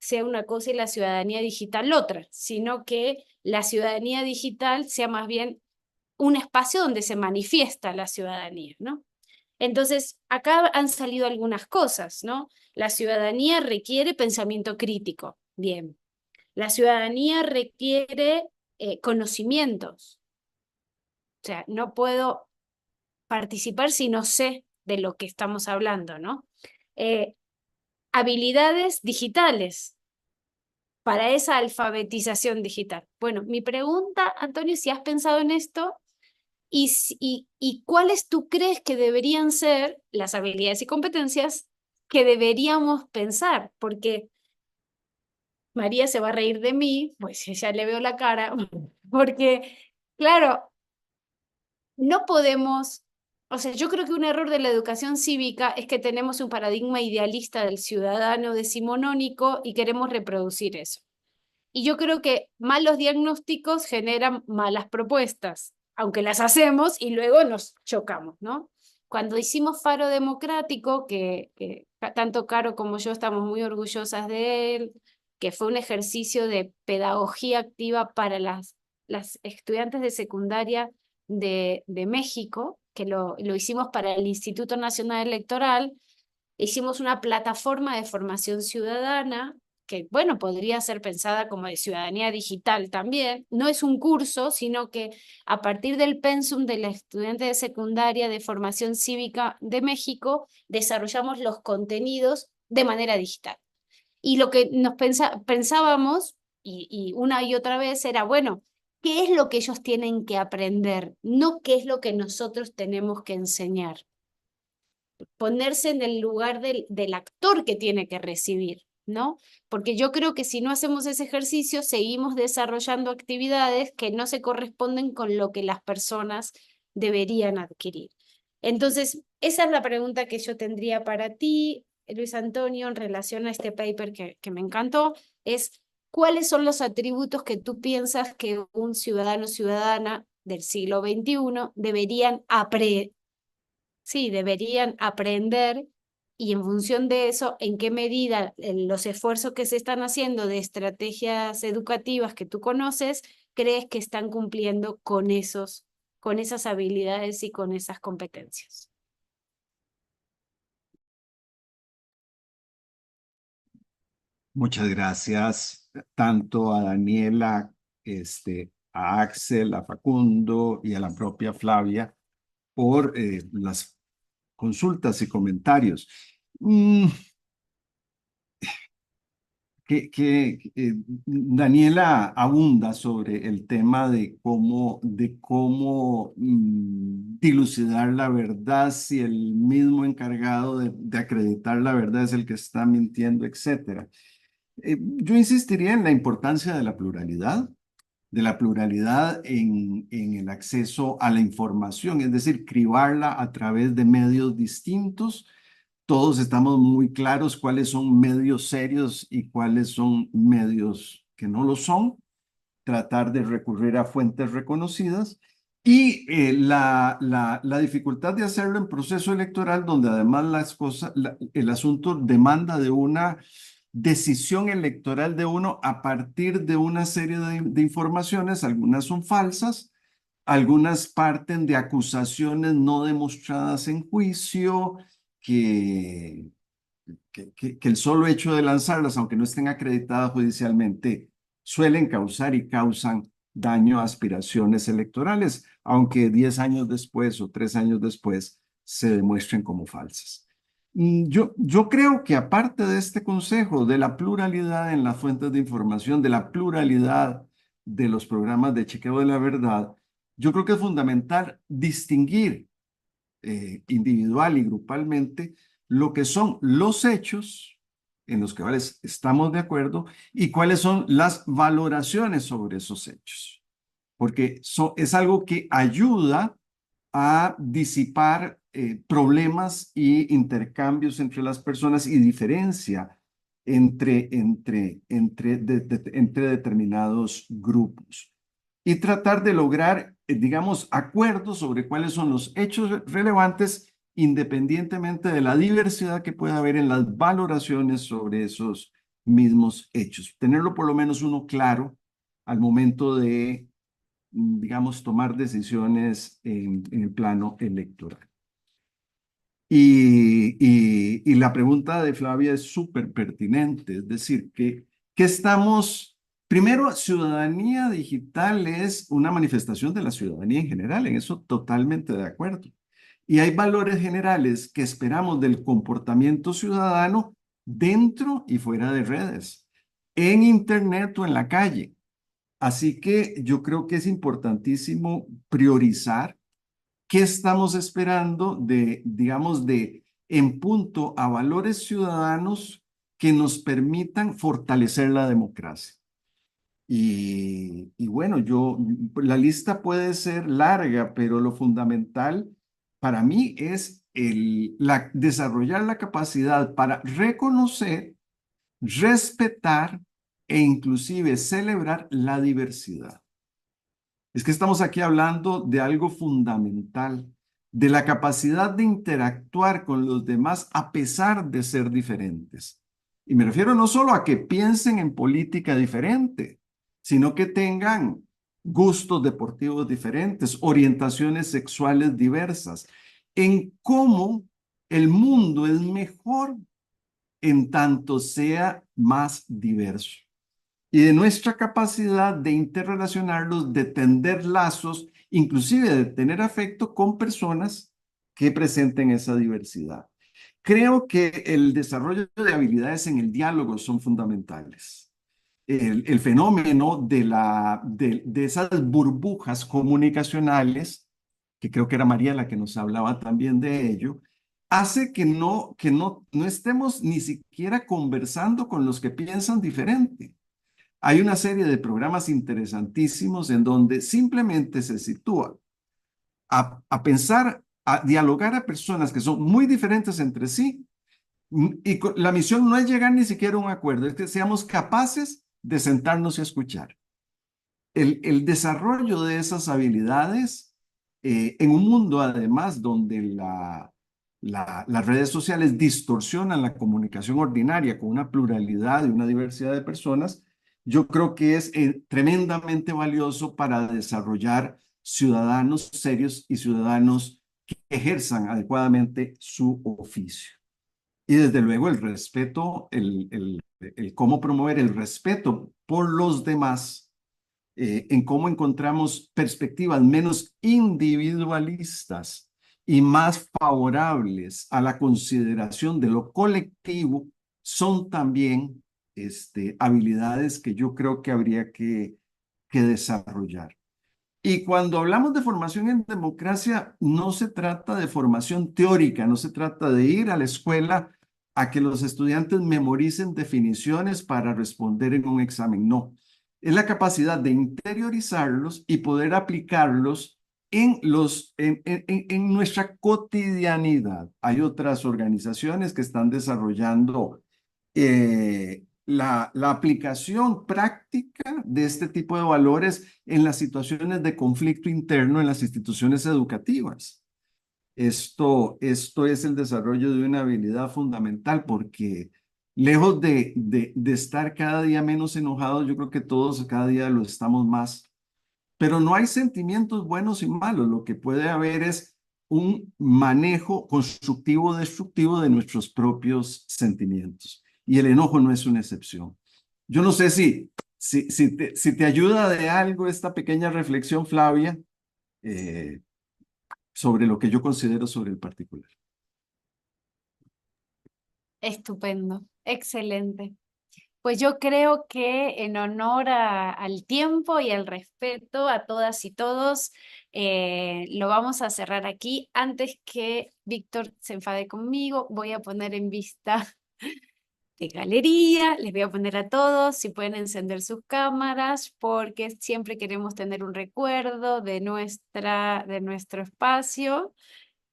sea una cosa y la ciudadanía digital otra, sino que la ciudadanía digital sea más bien un espacio donde se manifiesta la ciudadanía, ¿no? Entonces, acá han salido algunas cosas, ¿no? La ciudadanía requiere pensamiento crítico, bien. La ciudadanía requiere conocimientos. O sea, no puedo participar si no sé de lo que estamos hablando, ¿no? Habilidades digitales para esa alfabetización digital. Bueno, mi pregunta, Antonio, si has pensado en esto y cuáles tú crees que deberían ser las habilidades y competencias que deberíamos pensar, porque María se va a reír de mí, pues ya le veo la cara, porque, claro, no podemos, o sea, yo creo que un error de la educación cívica es que tenemos un paradigma idealista del ciudadano decimonónico y queremos reproducir eso. Y yo creo que malos diagnósticos generan malas propuestas, aunque las hacemos y luego nos chocamos, ¿no? Cuando hicimos Faro Democrático, que tanto Caro como yo estamos muy orgullosas de él, que fue un ejercicio de pedagogía activa para las estudiantes de secundaria de México, que lo hicimos para el Instituto Nacional Electoral, hicimos una plataforma de formación ciudadana que, bueno, podría ser pensada como de ciudadanía digital también. No es un curso, sino que a partir del pensum de la estudiante de secundaria de formación cívica de México, desarrollamos los contenidos de manera digital. Y lo que nos pensábamos, y una y otra vez, era, bueno, ¿qué es lo que ellos tienen que aprender? No qué es lo que nosotros tenemos que enseñar. Ponerse en el lugar del actor que tiene que recibir, ¿no? Porque yo creo que si no hacemos ese ejercicio, seguimos desarrollando actividades que no se corresponden con lo que las personas deberían adquirir. Entonces, esa es la pregunta que yo tendría para ti, Luis Antonio, en relación a este paper que me encantó, es ¿cuáles son los atributos que tú piensas que un ciudadano o ciudadana del siglo XXI deberían aprender y en función de eso, en qué medida los esfuerzos que se están haciendo de estrategias educativas que tú conoces, crees que están cumpliendo con esas habilidades y con esas competencias? Muchas gracias tanto a Daniela, a Axel, a Facundo y a la propia Flavia por las consultas y comentarios. Daniela abunda sobre el tema de cómo dilucidar la verdad, si el mismo encargado de acreditar la verdad es el que está mintiendo, etc. Yo insistiría en la importancia de la pluralidad en el acceso a la información, es decir, cribarla a través de medios distintos. Todos estamos muy claros cuáles son medios serios y cuáles son medios que no lo son, tratar de recurrir a fuentes reconocidas y la dificultad de hacerlo en proceso electoral, donde además el asunto demanda de una decisión electoral de uno a partir de una serie de informaciones, algunas son falsas, algunas parten de acusaciones no demostradas en juicio, que el solo hecho de lanzarlas, aunque no estén acreditadas judicialmente, suelen causar y causan daño a aspiraciones electorales, aunque 10 años después o 3 años después se demuestren como falsas. Yo creo que aparte de este consejo, de la pluralidad en las fuentes de información, de la pluralidad de los programas de chequeo de la verdad, yo creo que es fundamental distinguir individual y grupalmente lo que son los hechos en los que estamos de acuerdo y cuáles son las valoraciones sobre esos hechos. Porque es algo que ayuda a disipar problemas y intercambios entre las personas y diferencia entre determinados grupos. Y tratar de lograr, digamos, acuerdos sobre cuáles son los hechos relevantes independientemente de la diversidad que pueda haber en las valoraciones sobre esos mismos hechos. Tenerlo por lo menos uno claro al momento de, digamos, tomar decisiones en el plano electoral. Y la pregunta de Flavia es súper pertinente, es decir, que estamos, primero, ciudadanía digital es una manifestación de la ciudadanía en general, en eso totalmente de acuerdo. Y hay valores generales que esperamos del comportamiento ciudadano dentro y fuera de redes, en internet o en la calle. Así que yo creo que es importantísimo priorizar qué estamos esperando de, digamos, en punto a valores ciudadanos que nos permitan fortalecer la democracia. Y bueno, la lista puede ser larga, pero lo fundamental para mí es desarrollar la capacidad para reconocer, respetar e inclusive celebrar la diversidad. Es que estamos aquí hablando de algo fundamental, de la capacidad de interactuar con los demás a pesar de ser diferentes. Y me refiero no solo a que piensen en política diferente, sino que tengan gustos deportivos diferentes, orientaciones sexuales diversas, en cómo el mundo es mejor en tanto sea más diverso. Y de nuestra capacidad de interrelacionarlos, de tender lazos, inclusive de tener afecto con personas que presenten esa diversidad. Creo que el desarrollo de habilidades en el diálogo son fundamentales. El fenómeno de esas burbujas comunicacionales, que creo que era María la que nos hablaba también de ello, hace que no estemos ni siquiera conversando con los que piensan diferente. Hay una serie de programas interesantísimos en donde simplemente se sitúa a pensar, a dialogar a personas que son muy diferentes entre sí, y la misión no es llegar ni siquiera a un acuerdo, es que seamos capaces de sentarnos y escuchar. El desarrollo de esas habilidades en un mundo además donde las redes sociales distorsionan la comunicación ordinaria con una pluralidad y una diversidad de personas, yo creo que es tremendamente valioso para desarrollar ciudadanos serios y ciudadanos que ejerzan adecuadamente su oficio. Y desde luego el respeto, el cómo promover el respeto por los demás, en cómo encontramos perspectivas menos individualistas y más favorables a la consideración de lo colectivo, son también habilidades que yo creo que habría que desarrollar. Y cuando hablamos de formación en democracia, no se trata de formación teórica, no se trata de ir a la escuela a que los estudiantes memoricen definiciones para responder en un examen, no. Es la capacidad de interiorizarlos y poder aplicarlos en nuestra cotidianidad. Hay otras organizaciones que están desarrollando la aplicación práctica de este tipo de valores en las situaciones de conflicto interno en las instituciones educativas. Esto es el desarrollo de una habilidad fundamental porque lejos de estar cada día menos enojados, yo creo que todos cada día lo estamos más, pero no hay sentimientos buenos y malos, lo que puede haber es un manejo constructivo o destructivo de nuestros propios sentimientos. Y el enojo no es una excepción. Yo no sé si te ayuda de algo esta pequeña reflexión, Flavia, sobre lo que yo considero sobre el particular. Estupendo, excelente. Pues yo creo que en honor al tiempo y al respeto a todas y todos, lo vamos a cerrar aquí. Antes que Víctor se enfade conmigo, voy a poner en vista de galería, les voy a poner a todos, si pueden encender sus cámaras, porque siempre queremos tener un recuerdo de nuestro espacio.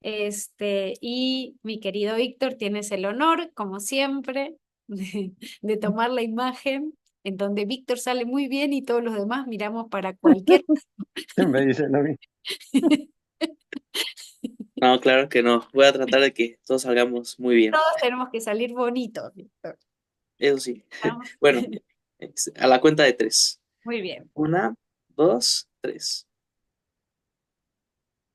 Y mi querido Víctor, tienes el honor, como siempre, de tomar la imagen en donde Víctor sale muy bien y todos los demás miramos para cualquier... Me dicen a mí. No, claro que no. Voy a tratar de que todos salgamos muy bien. Todos tenemos que salir bonitos, Víctor. Eso sí. ¿Estamos? Bueno, a la cuenta de 3. Muy bien. 1, 2, 3.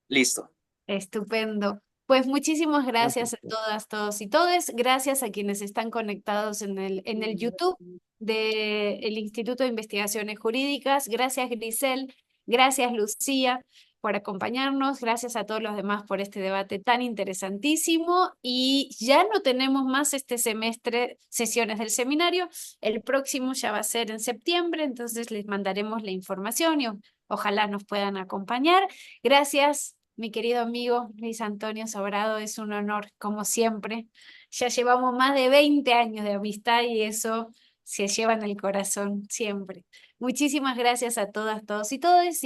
Listo. Estupendo. Pues muchísimas gracias a Perfecto. todas, todos y todes. Gracias a quienes están conectados en el YouTube del Instituto de Investigaciones Jurídicas. Gracias, Grisel. Gracias, Lucía, por acompañarnos. Gracias a todos los demás por este debate tan interesantísimo. Y ya no tenemos más este semestre sesiones del seminario. El próximo ya va a ser en septiembre, entonces les mandaremos la información y ojalá nos puedan acompañar. Gracias, mi querido amigo Luis Antonio Sobrado, es un honor, como siempre. Ya llevamos más de 20 años de amistad y eso se lleva en el corazón siempre. Muchísimas gracias a todas, todos y todes.